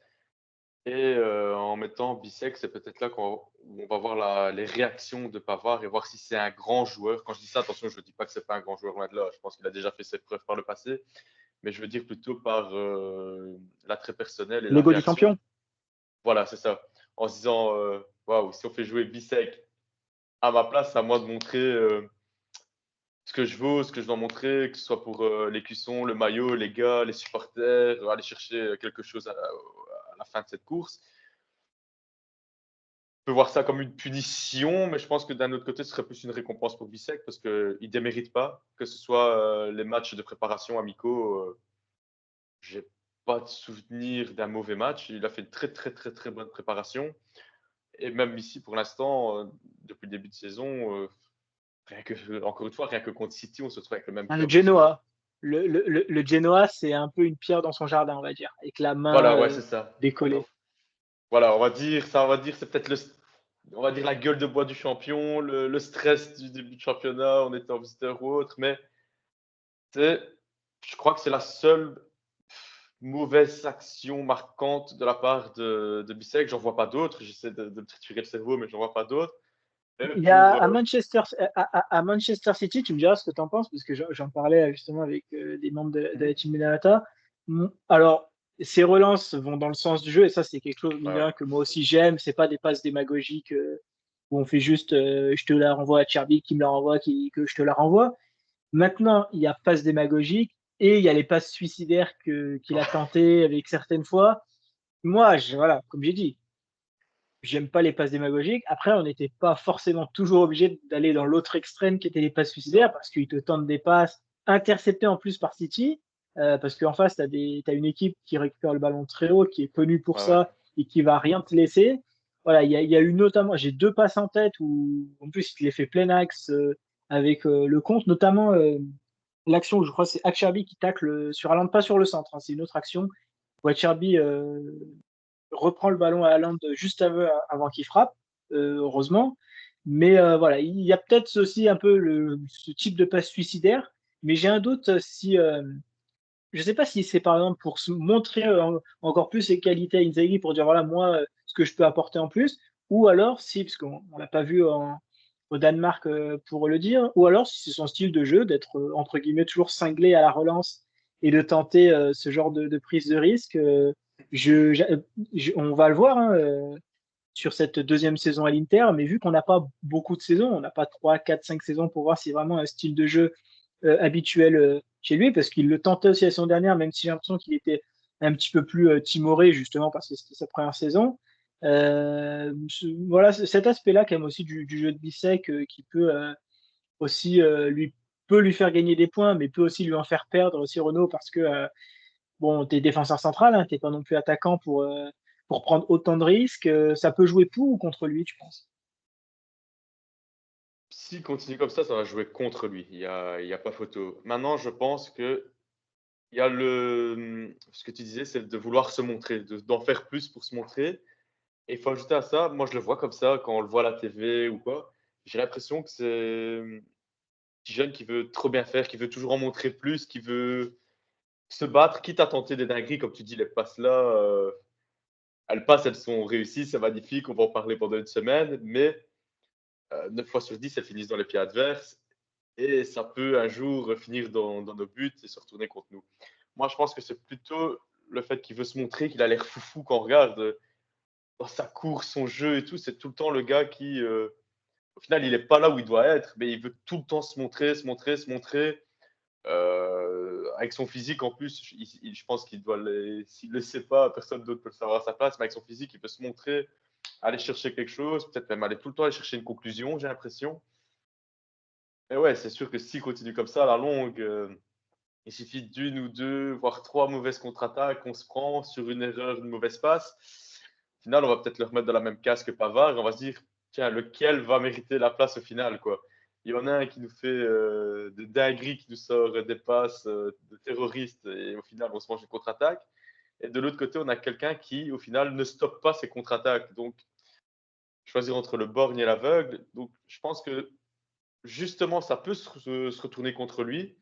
Et en mettant Bissek, c'est peut-être là où on va voir les réactions de Pavard et voir si c'est un grand joueur. Quand je dis ça, attention, je ne dis pas que c'est pas un grand joueur loin de là. Je pense qu'il a déjà fait ses preuves par le passé, mais je veux dire plutôt par l'attrait personnel et la L'ego du réaction. champion? Voilà, c'est ça. En se disant, waouh, si on fait jouer Bissek à ma place, c'est à moi de montrer ce que je vaux, ce que je dois montrer, que ce soit pour les cuissons, le maillot, les gars, les supporters, aller chercher quelque chose à la fin de cette course. On peut voir ça comme une punition, mais je pense que d'un autre côté, ce serait plus une récompense pour Bissek parce qu'il ne démérite pas, que ce soit les matchs de préparation amicaux. J'ai pas de souvenir d'un mauvais match. Il a fait une très, très, très, très bonne préparation. Et même ici, pour l'instant, depuis le début de saison, encore une fois, rien que contre City, on se retrouve avec le même Le cœur brisé. Genoa. Le Genoa, c'est un peu une pierre dans son jardin, on va dire, avec la main Voilà, ouais, c'est ça. décollée. Voilà, on va dire, c'est peut-être on va dire la gueule de bois du champion, le stress du début de championnat, on était en visiteur ou autre, mais je crois que c'est la seule mauvaise action marquante de la part de Bissek. J'en vois pas d'autres. J'essaie de me triturer le cerveau, mais j'en vois pas d'autres. Même Il y a pour. à Manchester City, tu me diras ce que tu en penses, parce que j'en parlais justement avec des membres de la team Benalata. Alors, ces relances vont dans le sens du jeu, et ça, c'est quelque chose mine de Ouais, rien, que moi aussi j'aime. C'est pas des passes démagogiques où on fait juste je te la renvoie à Cherby qui me la renvoie, que je te la renvoie. Maintenant, il y a passes démagogiques et il y a les passes suicidaires qu'il a tenté avec certaines fois. Moi, voilà, comme j'ai dit, j'aime pas les passes démagogiques. Après, on n'était pas forcément toujours obligé d'aller dans l'autre extrême qui était les passes suicidaires parce qu'ils te tentent des passes interceptées en plus par City. Parce qu'en face, tu as une équipe qui récupère le ballon très haut, qui est connue pour ouais, ouais. ça et qui va rien te laisser. Voilà, il y a eu notamment, j'ai deux passes en tête où, en plus, il les fait plein axe avec le compte, notamment l'action où je crois que c'est Acherby qui tacle sur Haaland, pas sur le centre, hein, c'est une autre action où Acherby reprend le ballon à Haaland juste avant qu'il frappe, heureusement. Mais voilà, il y a peut-être aussi un peu ce type de passe suicidaire, mais j'ai un doute si. Je ne sais pas si c'est par exemple pour se montrer encore plus ses qualités à Inzaghi, pour dire voilà, moi, ce que je peux apporter en plus, ou alors si, parce qu'on ne l'a pas vu au Danemark pour le dire, ou alors si c'est son style de jeu d'être entre guillemets toujours cinglé à la relance et de tenter ce genre de prise de risque. Je, j'a- on va le voir hein, sur cette deuxième saison à l'Inter, mais vu qu'on n'a pas beaucoup de saisons, on n'a pas 3, 4, 5 saisons pour voir si c'est vraiment un style de jeu habituel chez lui, parce qu'il le tentait aussi la saison dernière, même si j'ai l'impression qu'il était un petit peu plus timoré, justement, parce que c'était sa première saison. Voilà, cet aspect-là, quand même, aussi du jeu de Bissek, qui peut aussi peut lui faire gagner des points, mais peut aussi lui en faire perdre aussi, Renaud, parce que bon, tu es défenseur central, hein, tu n'es pas non plus attaquant pour prendre autant de risques. Ça peut jouer pour ou contre lui, tu penses? S'il continue comme ça va jouer contre lui. Il y a pas photo. Maintenant, je pense que il y a ce que tu disais, c'est de vouloir se montrer, d'en faire plus pour se montrer. Et il faut ajouter à ça, moi je le vois comme ça quand on le voit à la TV ou quoi. J'ai l'impression que c'est un petit jeune qui veut trop bien faire, qui veut toujours en montrer plus, qui veut se battre, quitte à tenter des dingueries, comme tu dis, les passes là, elles passent, elles sont réussies, c'est magnifique, on va en parler pendant une semaine, mais 9 fois sur 10, elles finissent dans les pieds adverses et ça peut un jour finir dans nos buts et se retourner contre nous. Moi, je pense que c'est plutôt le fait qu'il veut se montrer, qu'il a l'air foufou quand on regarde dans sa course, son jeu et tout. C'est tout le temps le gars qui, au final, il n'est pas là où il doit être, mais il veut tout le temps se montrer, se montrer, se montrer. Avec son physique en plus, je pense qu'il doit s'il ne le sait pas, personne d'autre peut le savoir à sa place, mais avec son physique, il peut se montrer, aller chercher quelque chose, peut-être même aller tout le temps aller chercher une conclusion, j'ai l'impression. Et ouais, c'est sûr que s'il continue comme ça à la longue, il suffit d'une ou deux, voire trois mauvaises contre-attaques qu'on se prend sur une erreur, une mauvaise passe. Au final, on va peut-être le remettre dans la même case que Pavard et on va se dire, tiens, lequel va mériter la place au final, quoi. Il y en a un qui nous fait des dingueries, qui nous sort des passes de terroristes et au final, on se mange une contre-attaque. Et de l'autre côté, on a quelqu'un qui, au final, ne stoppe pas ses contre-attaques. Donc, choisir entre le borgne et l'aveugle. Donc, je pense que justement, ça peut se retourner contre lui.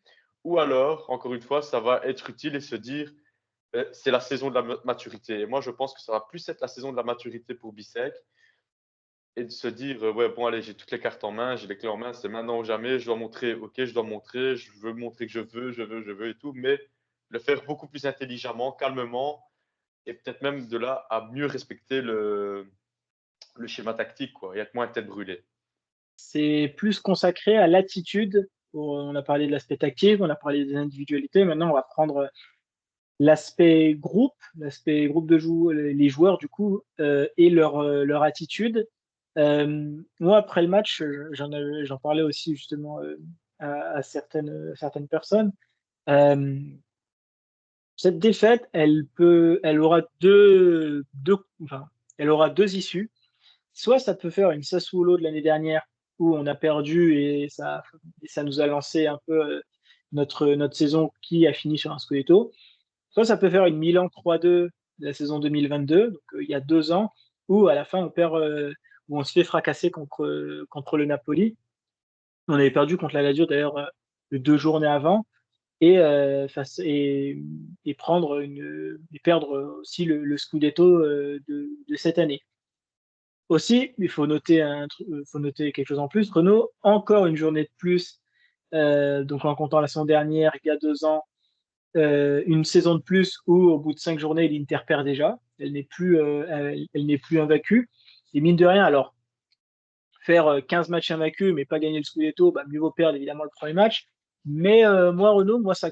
Ou alors, encore une fois, ça va être utile et se dire, c'est la saison de la maturité. Et moi, je pense que ça va plus être la saison de la maturité pour Bissek et de se dire, ouais, bon, allez, j'ai toutes les cartes en main, j'ai les clés en main, c'est maintenant ou jamais, je dois montrer, ok, je dois montrer, je veux montrer que je veux et tout, mais le faire beaucoup plus intelligemment, calmement, et peut-être même de là à mieux respecter le schéma tactique, quoi, et être moins tête brûlée. C'est plus consacré à l'attitude. On a parlé de l'aspect tactique, on a parlé des individualités. Maintenant, on va prendre l'aspect groupe de joueurs, les joueurs du coup, et leur attitude. Moi, après le match, j'en parlais aussi justement à certaines personnes. Euh, Cette défaite, enfin, elle aura deux issues. Soit ça peut faire une Sassuolo de l'année dernière où on a perdu et ça nous a lancé un peu notre saison qui a fini sur un Scudetto. Soit ça peut faire une Milan 3-2 de la saison 2022, donc il y a 2 ans, où à la fin on perd, où on se fait fracasser contre le Napoli. On avait perdu contre la Lazio d'ailleurs 2 journées avant. et perdre aussi le Scudetto de cette année. Aussi, il faut noter quelque chose en plus. Renault, encore une journée de plus, donc en comptant la saison dernière, il y a 2 ans, une saison de plus où, au bout de 5 journées, l'Inter perd déjà. Elle n'est plus invaincue. Et mine de rien, alors, faire 15 matchs invaincus, mais pas gagner le Scudetto, bah, mieux vaut perdre évidemment le premier match. Mais moi, Renault, moi, ça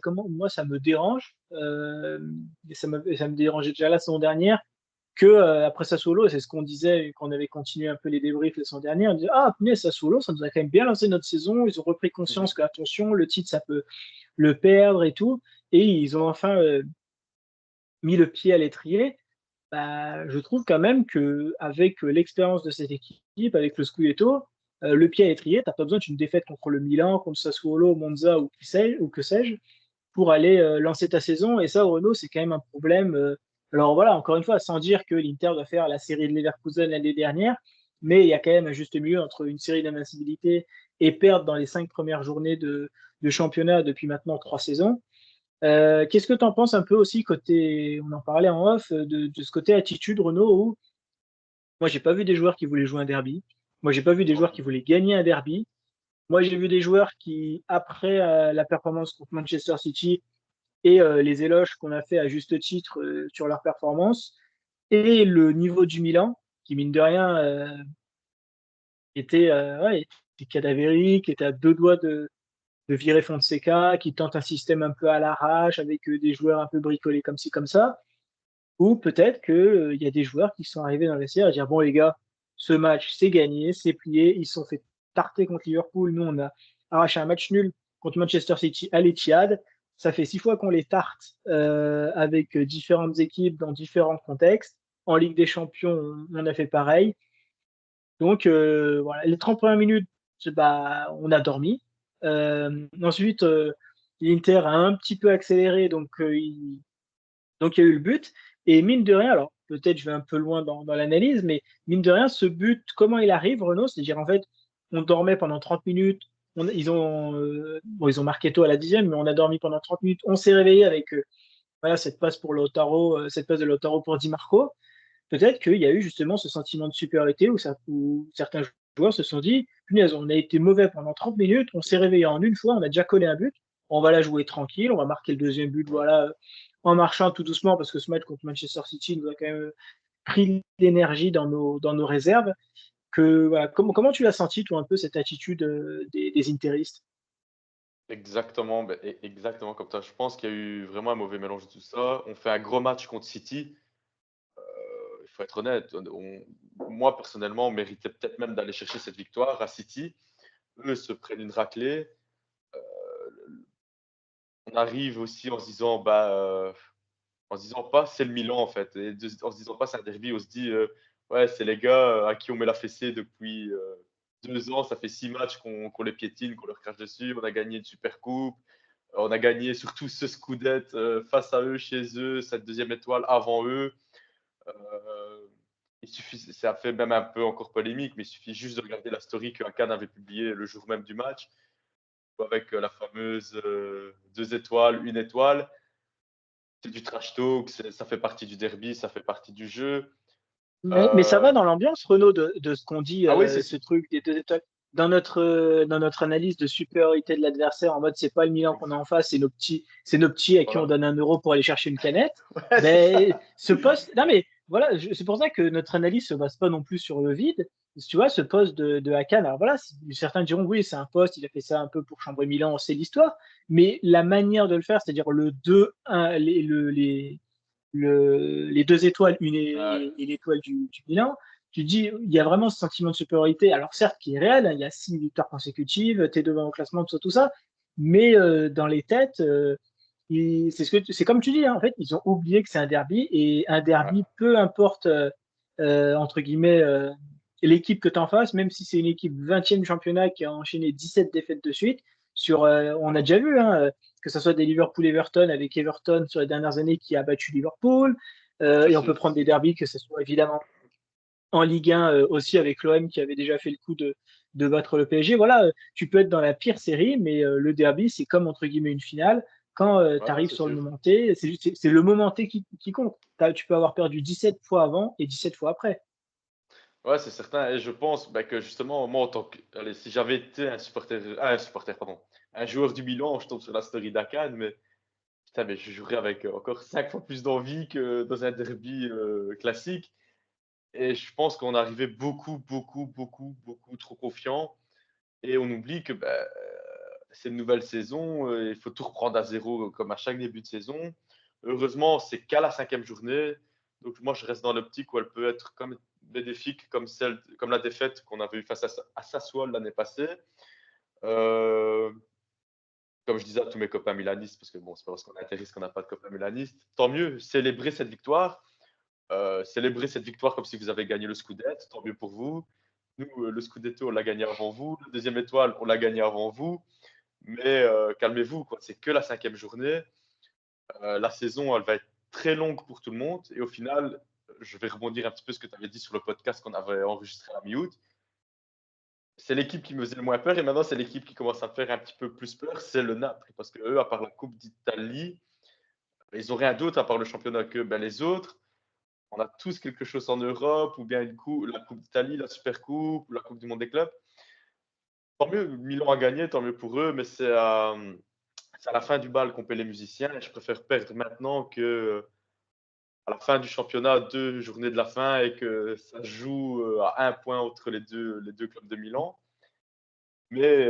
me dérange. Et ça me dérangeait déjà la saison dernière que après Sassuolo, c'est ce qu'on disait quand on avait continué un peu les débriefs la saison dernière. On disait ah, punaise, Sassuolo, ça nous a quand même bien lancé notre saison. Ils ont repris conscience que, attention, le titre, ça peut le perdre et tout. Et ils ont enfin mis le pied à l'étrier. Bah, je trouve quand même qu'avec l'expérience de cette équipe, avec le Scudetto, le pied à l'étrier, tu n'as pas besoin d'une défaite contre le Milan, contre Sassuolo, Monza ou que sais-je, pour aller lancer ta saison. Et ça, au Renault, c'est quand même un problème. Alors voilà, encore une fois, sans dire que l'Inter doit faire la série de Leverkusen l'année dernière, mais il y a quand même un juste milieu entre une série d'invincibilité et perdre dans les 5 premières journées de championnat depuis maintenant 3 saisons. Qu'est-ce que tu en penses un peu aussi côté, on en parlait en off, de ce côté attitude Renault où moi j'ai pas vu des joueurs qui voulaient jouer un derby, moi j'ai pas vu des joueurs qui voulaient gagner un derby, moi j'ai vu des joueurs qui, après la performance contre Manchester City et les éloges qu'on a fait à juste titre sur leur performance et le niveau du Milan, qui mine de rien était cadavérique, était à 2 doigts de virer Fonseca, qui tente un système un peu à l'arrache avec des joueurs un peu bricolés comme ci, comme ça. Ou peut-être qu'il y a des joueurs qui sont arrivés dans la série à dire bon, les gars, ce match, c'est gagné, c'est plié. Ils se sont fait tarter contre Liverpool. Nous, on a arraché un match nul contre Manchester City à l'Etihad. Ça fait 6 fois qu'on les tarte avec différentes équipes dans différents contextes. En Ligue des Champions, on a fait pareil. Donc, voilà, les 30 premières minutes, bah, on a dormi. Ensuite, l'Inter a un petit peu accéléré, donc il y a eu le but. Et mine de rien, alors peut-être je vais un peu loin dans l'analyse, mais mine de rien, ce but, comment il arrive, Renault? C'est-à-dire, en fait, on dormait pendant 30 minutes. Ils ont marqué tôt à la 10e, mais on a dormi pendant 30 minutes. On s'est réveillé avec voilà, cette passe cette passe de Lautaro pour Di Marco. Peut-être qu'il y a eu justement ce sentiment de supériorité où certains joueurs se sont dit, punaise, on a été mauvais pendant 30 minutes, on s'est réveillé en une fois, on a déjà collé un but, on va la jouer tranquille, on va marquer le deuxième but, voilà, en marchant tout doucement, parce que ce match contre Manchester City nous a quand même pris l'énergie dans nos réserves. Voilà, comment tu l'as senti, toi, un peu, cette attitude des Interistes? Exactement, exactement comme ça. Je pense qu'il y a eu vraiment un mauvais mélange de tout ça. On fait un gros match contre City. Il faut être honnête. Moi, personnellement, on méritait peut-être même d'aller chercher cette victoire à City. Eux se prennent une raclée. On arrive aussi en se disant, en se disant pas c'est le Milan en fait, en se disant pas c'est un derby, on se dit ouais c'est les gars à qui on met la fessée depuis 2 ans, ça fait 6 matchs qu'on les piétine, qu'on leur crache dessus, on a gagné une super coupe, on a gagné surtout ce Scudetto face à eux, chez eux, cette deuxième étoile avant eux. Euh, il suffit, ça fait même un peu encore polémique, mais il suffit juste de regarder la story que Akan avait publiée le jour même du match, avec la fameuse 2 étoiles, 1 étoile. C'est du trash talk, ça fait partie du derby, ça fait partie du jeu. Mais ça va dans l'ambiance, Renaud, de ce qu'on dit, Ah oui, ce truc des 2 étoiles. Dans notre analyse de supériorité de l'adversaire, en mode c'est pas le Milan qu'on a en face, c'est nos petits à qui on voilà. donne 1 euro pour aller chercher une canette. Ouais, c'est Ben, ça. ce poste, non mais voilà, c'est pour ça que notre analyse se base pas non plus sur le vide. Tu vois, ce poste de Hakan, alors voilà, certains diront oui, c'est un poste, il a fait ça un peu pour chambrer Milan, c'est l'histoire. Mais la manière de le faire, c'est-à-dire le 2-1, les 2 étoiles, Ouais, et l'étoile du bilan, tu dis, il y a vraiment ce sentiment de supériorité, alors certes qui est réel, hein, il y a 6 victoires consécutives, tu es devant au classement, tout ça, mais dans les têtes, c'est comme tu dis, hein, en fait, ils ont oublié que c'est un derby, et un ouais. derby, peu importe, entre guillemets, l'équipe que tu en fasses, même si c'est une équipe 20e du championnat qui a enchaîné 17 défaites de suite, on a déjà vu, hein, que ce soit des Liverpool-Everton, avec Everton sur les dernières années qui a battu Liverpool, et on peut prendre des derbys, que ce soit évidemment en Ligue 1 aussi avec l'OM qui avait déjà fait le coup de battre le PSG. Voilà, tu peux être dans la pire série, mais le derby, c'est comme entre guillemets une finale. Quand tu Ouais, arrives c'est sur le sûr. moment T, c'est le moment T qui compte. Tu peux avoir perdu 17 fois avant et 17 fois après. Ouais, c'est certain. Et je pense que justement, moi, en tant que. Allez, si j'avais été pardon, un joueur du Milan, je tombe sur la story d'Akan, mais putain, mais je jouerais avec encore 5 fois plus d'envie que dans un derby classique. Et je pense qu'on arrivait beaucoup, beaucoup, beaucoup, beaucoup trop confiant. Et on oublie que c'est une nouvelle saison, il faut tout reprendre à zéro comme à chaque début de saison. Heureusement, c'est qu'à la 5e journée. Donc moi, je reste dans l'optique où elle peut être comme bénéfique, comme la défaite qu'on avait eu face à Sassuolo l'année passée. Euh, Comme je disais à tous mes copains milanistes, parce que bon, c'est pas parce qu'on a atterri qu'on n'a pas de copains milanistes, tant mieux, célébrez cette victoire. Célébrez cette victoire comme si vous avez gagné le Scudetto, tant mieux pour vous. Nous, le Scudetto, on l'a gagné avant vous. Le deuxième étoile, on l'a gagné avant vous. Mais calmez-vous, quoi. C'est que la 5e journée. La saison, elle va être très longue pour tout le monde. Et au final, je vais rebondir un petit peu ce que tu avais dit sur le podcast qu'on avait enregistré à mi-août. C'est l'équipe qui me faisait le moins peur et maintenant c'est l'équipe qui commence à me faire un petit peu plus peur, c'est le Naples. Parce que eux, à part la Coupe d'Italie, ils n'ont rien d'autre à part le championnat que les autres. On a tous quelque chose en Europe, ou bien la Coupe d'Italie, la Super Coupe, ou la Coupe du Monde des clubs. Tant mieux, Milan a gagné, tant mieux pour eux, mais c'est à la fin du bal qu'on paie les musiciens. Et je préfère perdre maintenant que à la fin du championnat, 2 journées de la fin, et que ça se joue à 1 point entre les deux clubs de Milan. Mais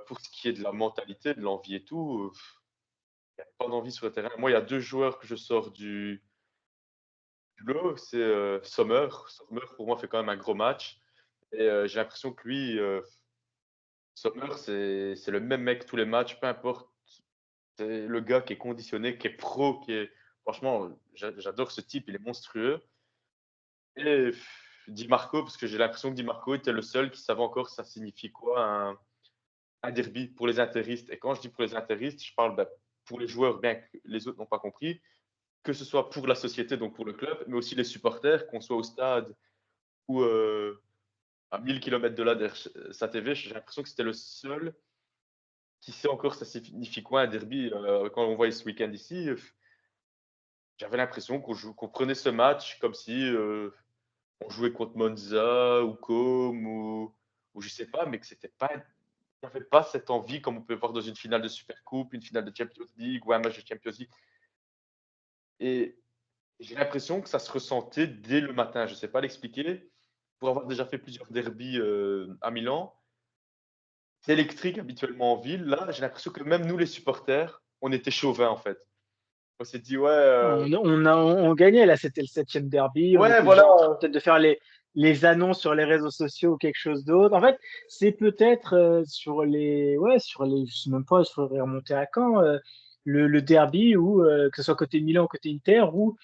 pour ce qui est de la mentalité, de l'envie et tout, il n'y a pas d'envie sur le terrain. Moi, il y a 2 joueurs que je sors du lot, c'est Sommer. Sommer, pour moi, fait quand même un gros match. Et j'ai l'impression que lui, Sommer, c'est le même mec tous les matchs, peu importe. C'est le gars qui est conditionné, qui est pro, qui est. Franchement, j'adore ce type, il est monstrueux. Et Di Marco, parce que j'ai l'impression que Di Marco était le seul qui savait encore ça signifie quoi un derby pour les interistes. Et quand je dis pour les interistes, je parle pour les joueurs, bien que les autres n'ont pas compris, que ce soit pour la société, donc pour le club, mais aussi les supporters, qu'on soit au stade ou à 1 000 km de là, derrière sa TV, j'ai l'impression que c'était le seul qui sait encore ça signifie quoi un derby. Quand on voyait ce week-end ici, j'avais l'impression qu'on prenait ce match comme si on jouait contre Monza ou Com ou je sais pas, mais que c'était pas, il n'y avait pas cette envie comme on peut voir dans une finale de Super Coupe, une finale de Champions League ou un match de Champions League. Et j'ai l'impression que ça se ressentait dès le matin. Je ne sais pas l'expliquer. Pour avoir déjà fait plusieurs derbies à Milan, c'est électrique habituellement en ville. Là, j'ai l'impression que même nous, les supporters, on était chauvins en fait. On s'est dit, ouais, On gagnait, là, c'était le 7e derby. On ouais, était déjà en train voilà. peut-être de faire les annonces sur les réseaux sociaux ou quelque chose d'autre. En fait, c'est peut-être je sais même pas, il faudrait remonter à quand, le derby, où, que ce soit côté Milan ou côté Inter, où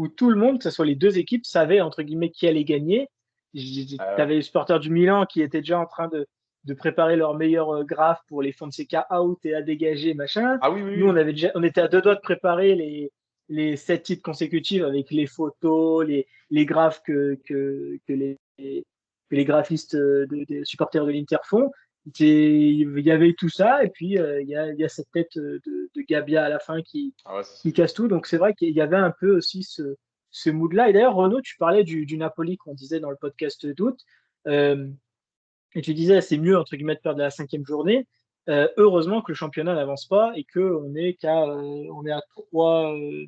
tout le monde, que ce soit les deux équipes, savait, entre guillemets, qui allait gagner. Tu avais les supporters du Milan qui étaient déjà en train de préparer leur meilleur graphe pour les Fonseca out et à dégager, machin. Ah oui, oui, Nous, oui. on était à 2 doigts de préparer les 7 titres consécutifs avec les photos, les graphes que les graphistes des supporters de l'Inter font. Il y avait tout ça, et puis il y a cette tête de Gabia à la fin Ah ouais, c'est qui sûr. casse tout. Donc c'est vrai qu'il y avait un peu aussi ce mood-là. Et d'ailleurs, Renaud, tu parlais du Napoli qu'on disait dans le podcast d'août. Euh, et tu disais, c'est mieux, entre guillemets, de perdre la 5e journée. Heureusement que le championnat n'avance pas et qu'on on est à 3, je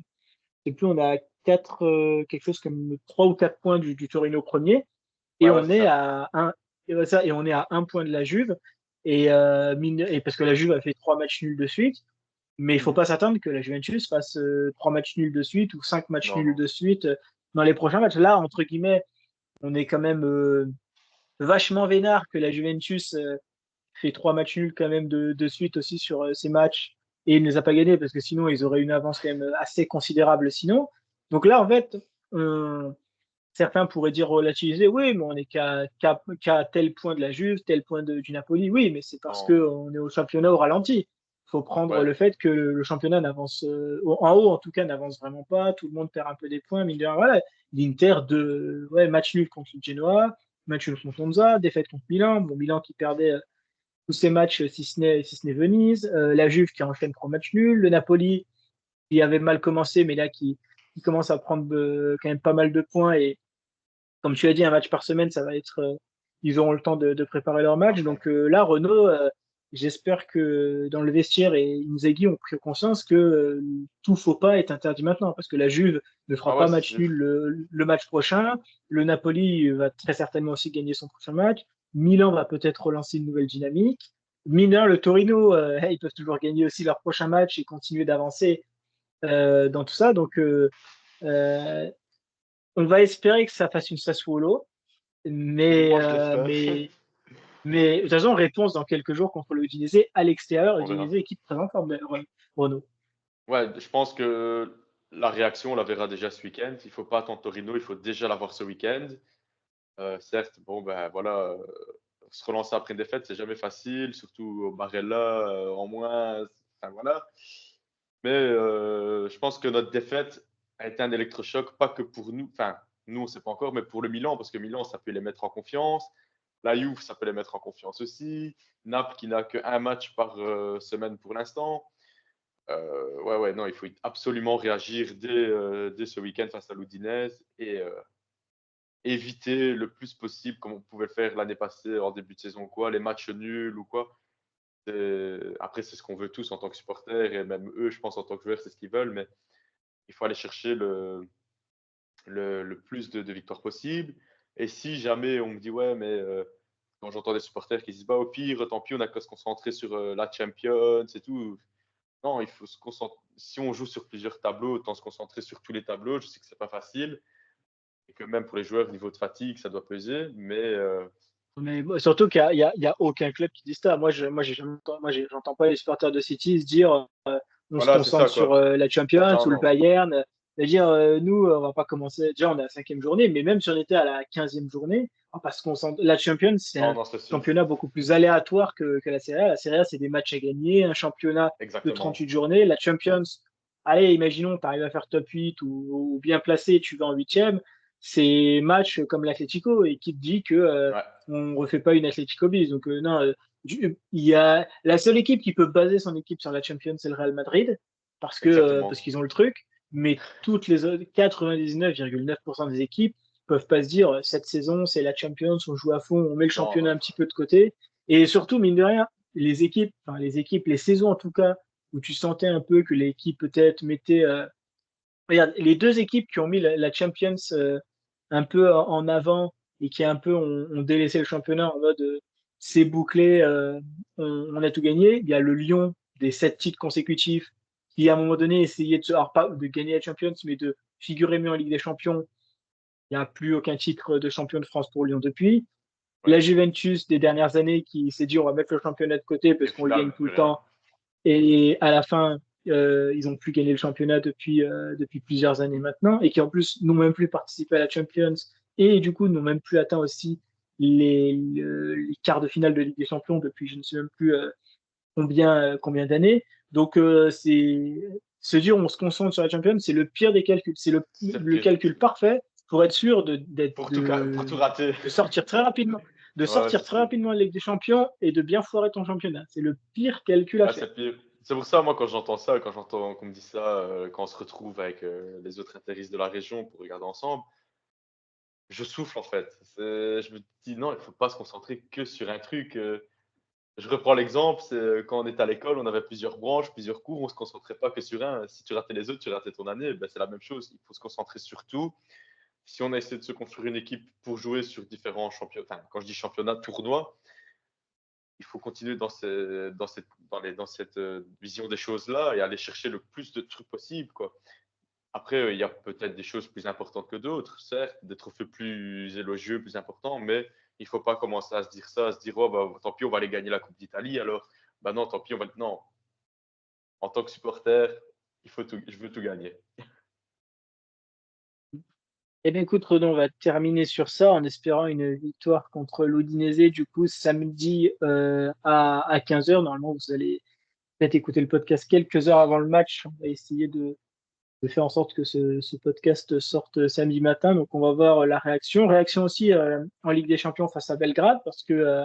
sais plus, on est à 4, quelque chose comme 3 ou 4 points du Torino premier. Et Ouais, ouais, on c'est est ça. à et on est à 1 point de la Juve. Et parce que la Juve a fait 3 matchs nuls de suite. Mais il faut Mhm. pas s'attendre que la Juventus fasse 3 matchs nuls de suite ou 5 matchs Non, nuls non. de suite dans les prochains matchs. Là, entre guillemets, on est quand même vachement vénard que la Juventus fait 3 matchs nuls quand même de suite aussi sur ces matchs et il ne les a pas gagnés parce que sinon ils auraient une avance quand même assez considérable sinon. Donc là, en fait, certains pourraient dire relativiser, oui, mais on est qu'à tel point de la Juve, tel point du Napoli. Oui, mais c'est parce Non. qu'on est au championnat au ralenti. Il faut prendre Ouais. le fait que le championnat n'avance, en haut en tout cas, n'avance vraiment pas. Tout le monde perd un peu des points. Mais voilà, l'Inter, match nul contre le Genoa, match nul contre Monza, défaite contre Milan. Bon, Milan qui perdait tous ces matchs, si ce n'est Venise, la Juve qui enchaîne 3 matchs nuls, le Napoli qui avait mal commencé, mais là qui commence à prendre quand même pas mal de points. Et comme tu as dit, un match par semaine, ça va être, ils auront le temps de préparer leur match. Donc là, Renault, j'espère que dans le vestiaire et Inzaghi ont pris conscience que tout faux pas est interdit maintenant, parce que la Juve ne Ah fera ouais, pas c'est match nul sûr. le match prochain. Le Napoli va très certainement aussi gagner son prochain match. Milan va peut-être relancer une nouvelle dynamique. Mineur, le Torino, ils peuvent toujours gagner aussi leur prochain match et continuer d'avancer dans tout ça. Donc, euh, on va espérer que ça fasse une Sassuolo, mais, Moi, je euh, l'espère. mais, mais de toute façon, réponse dans quelques jours contre le Udinese à l'extérieur. On verra. Udinese, équipe très en forme, Renault. Ouais, je pense que la réaction, on la verra déjà ce week-end. Il faut pas attendre Torino, il faut déjà l'avoir ce week-end. Certes, bon, ben voilà, se relancer après une défaite, c'est jamais facile, surtout au Barella, en moins. Enfin, voilà. Mais je pense que notre défaite a été un électrochoc, pas que pour nous, enfin, nous, on ne sait pas encore, mais pour le Milan, parce que Milan, ça peut les mettre en confiance. La Juve, ça peut les mettre en confiance aussi. Naples, qui n'a qu'un match par semaine pour l'instant. Ouais, ouais, non, il faut absolument réagir dès ce week-end face à l'Udinese et éviter le plus possible, comme on pouvait le faire l'année passée en début de saison, quoi, les matchs nuls ou quoi. Après, c'est ce qu'on veut tous en tant que supporters et même eux, je pense, en tant que joueurs, c'est ce qu'ils veulent, mais il faut aller chercher le plus de victoires possible. Et si jamais on me dit, ouais, mais quand j'entends des supporters qui disent, bah, au pire, tant pis, on n'a qu'à se concentrer sur la Champions et tout. Non, il faut se concentrer. Si on joue sur plusieurs tableaux, autant se concentrer sur tous les tableaux. Je sais que c'est pas facile et que même pour les joueurs, niveau de fatigue, ça doit peser. Mais Mais bon, surtout qu'il y a aucun club qui dit ça. J'entends pas les supporters de City se dire on se voilà, c'est concentre ça, sur quoi. la Champions Non, ou le non. Bayern. C'est-à-dire, nous, on va pas commencer. Déjà, on est à la 5e journée, mais même si on était à la 15e journée, on va pas se concentrer. La Champions, c'est Non, un non, c'est sûr. championnat beaucoup plus aléatoire que la Serie A. La Serie A, c'est des matchs à gagner, un championnat de Exactement. 38 journées. La Champions, allez, imaginons, tu arrives à faire top 8 ou bien placé, tu vas en huitième. C'est match comme l'Atlético et qui te dit que Ouais, on refait pas une Atlético bis. Donc non, il y a la seule équipe qui peut baser son équipe sur la Champions, c'est le Real Madrid parce exactement. qu'ils ont le truc. Mais toutes les autres, 99,9% des équipes peuvent pas se dire cette saison c'est la Champions, on joue à fond, on met le Non, championnat non. un petit peu de côté. Et surtout mine de rien, les saisons en tout cas où tu sentais un peu que l'équipe peut-être mettait regarde, les deux équipes qui ont mis la Champions un peu en avant et qui un peu ont délaissé le championnat en mode c'est bouclé, on a tout gagné. Il y a le Lyon des 7 titres consécutifs qui à un moment donné essayait alors pas de gagner la Champions, mais de figurer mieux en Ligue des Champions. Il n'y a plus aucun titre de champion de France pour Lyon depuis. Ouais. La Juventus des dernières années qui s'est dit on va mettre le championnat de côté Et au parce qu'on le gagne final, tout plus le rien. temps et à la fin, ils n'ont plus gagné le championnat depuis plusieurs années maintenant, et qui en plus n'ont même plus participé à la Champions, et du coup n'ont même plus atteint aussi les quarts de finale de Ligue des Champions depuis je ne sais même plus combien d'années. Donc c'est se dire on se concentre sur la Champions, c'est le pire des calculs, c'est C'est le le pire. calcul parfait pour être sûr Pour tout rater. de sortir très rapidement. De Ouais, sortir c'est très sûr. rapidement de la Ligue des Champions et de bien foirer ton championnat. C'est le pire calcul à Ah, faire. c'est pire. C'est pour ça, moi, quand j'entends ça, quand j'entends qu'on me dit ça, quand on se retrouve avec les autres intéressés de la région pour regarder ensemble, je souffle en fait. Je me dis non, il ne faut pas se concentrer que sur un truc. Je reprends l'exemple, c'est quand on était à l'école, on avait plusieurs branches, plusieurs cours, on ne se concentrait pas que sur un. Si tu ratais les autres, tu ratais ton année. Ben, c'est la même chose. Il faut se concentrer sur tout. Si on a essayé de se construire une équipe pour jouer sur différents championnats, enfin, quand je dis championnat, tournoi, il faut continuer dans cette vision des choses-là et aller chercher le plus de trucs possible, quoi. Après, il y a peut-être des choses plus importantes que d'autres, certes, des trophées plus élogieux, plus importants, mais il ne faut pas commencer à se dire ça, à se dire, oh, bah, tant pis, on va aller gagner la Coupe d'Italie, alors, bah non, tant pis, on va. Non, en tant que supporter, je veux tout gagner. Eh bien, écoute, Redon, on va terminer sur ça en espérant une victoire contre l'Udinese, du coup, samedi à 15 heures. Normalement, vous allez peut-être écouter le podcast quelques heures avant le match. On va essayer de faire en sorte que ce podcast sorte samedi matin. Donc, on va voir la réaction. Réaction aussi en Ligue des Champions face à Belgrade, parce que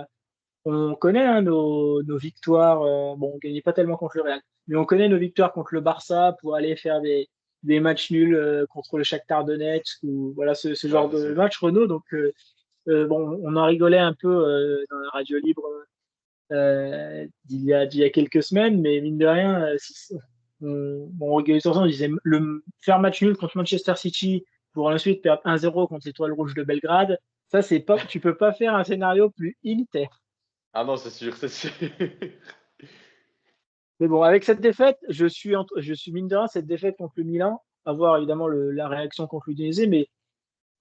on connaît hein, nos victoires. Bon, on gagnait pas tellement contre le Real, mais on connaît nos victoires contre le Barça pour aller faire des matchs nuls contre le Shakhtar Donetsk ou voilà ce Ouais, genre c'est de sûr. match, Renaud. Donc, bon, on en rigolait un peu dans la radio libre d'il y a quelques semaines, mais mine de rien, on rigolait sur ça, on disait faire match nul contre Manchester City pour ensuite perdre 1-0 contre l'Étoile Rouge de Belgrade, ça, tu peux pas faire un scénario plus Inter. Ah non, c'est sûr, c'est sûr. Mais bon, avec cette défaite, je suis mine de rien, cette défaite contre le Milan, à voir évidemment la réaction contre l'Udinese, mais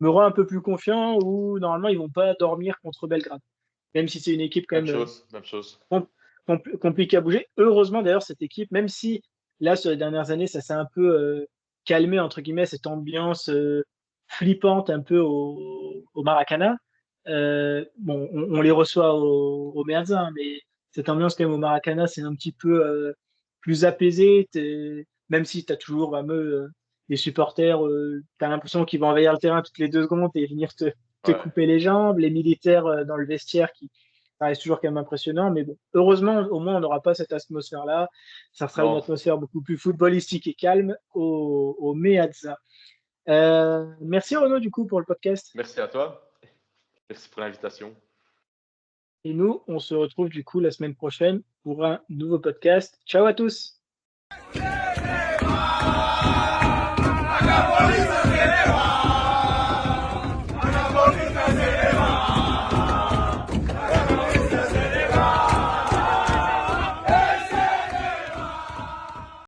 me rend un peu plus confiant où normalement ils vont pas dormir contre Belgrade. Même si c'est une équipe quand Même même chose, même chose. compliqué à bouger. Heureusement d'ailleurs cette équipe, même si là sur les dernières années ça s'est un peu calmé entre guillemets cette ambiance flippante un peu au Maracana. Bon, on les reçoit au Meazza, hein, mais cette ambiance quand même au Maracana c'est un petit peu plus apaisé. Même si tu as toujours les supporters, tu as l'impression qu'ils vont envahir le terrain toutes les 2 secondes et venir te Ouais. couper les jambes. Les militaires dans le vestiaire ça reste toujours quand même impressionnant, mais bon, heureusement, au moins, on n'aura pas cette atmosphère-là. Ça sera une Non, atmosphère beaucoup plus footballistique et calme au Meazza. Merci Renaud, du coup, pour le podcast. merci à toi. Merci pour l'invitation. Et nous, on se retrouve du coup la semaine prochaine pour un nouveau podcast. Ciao à tous!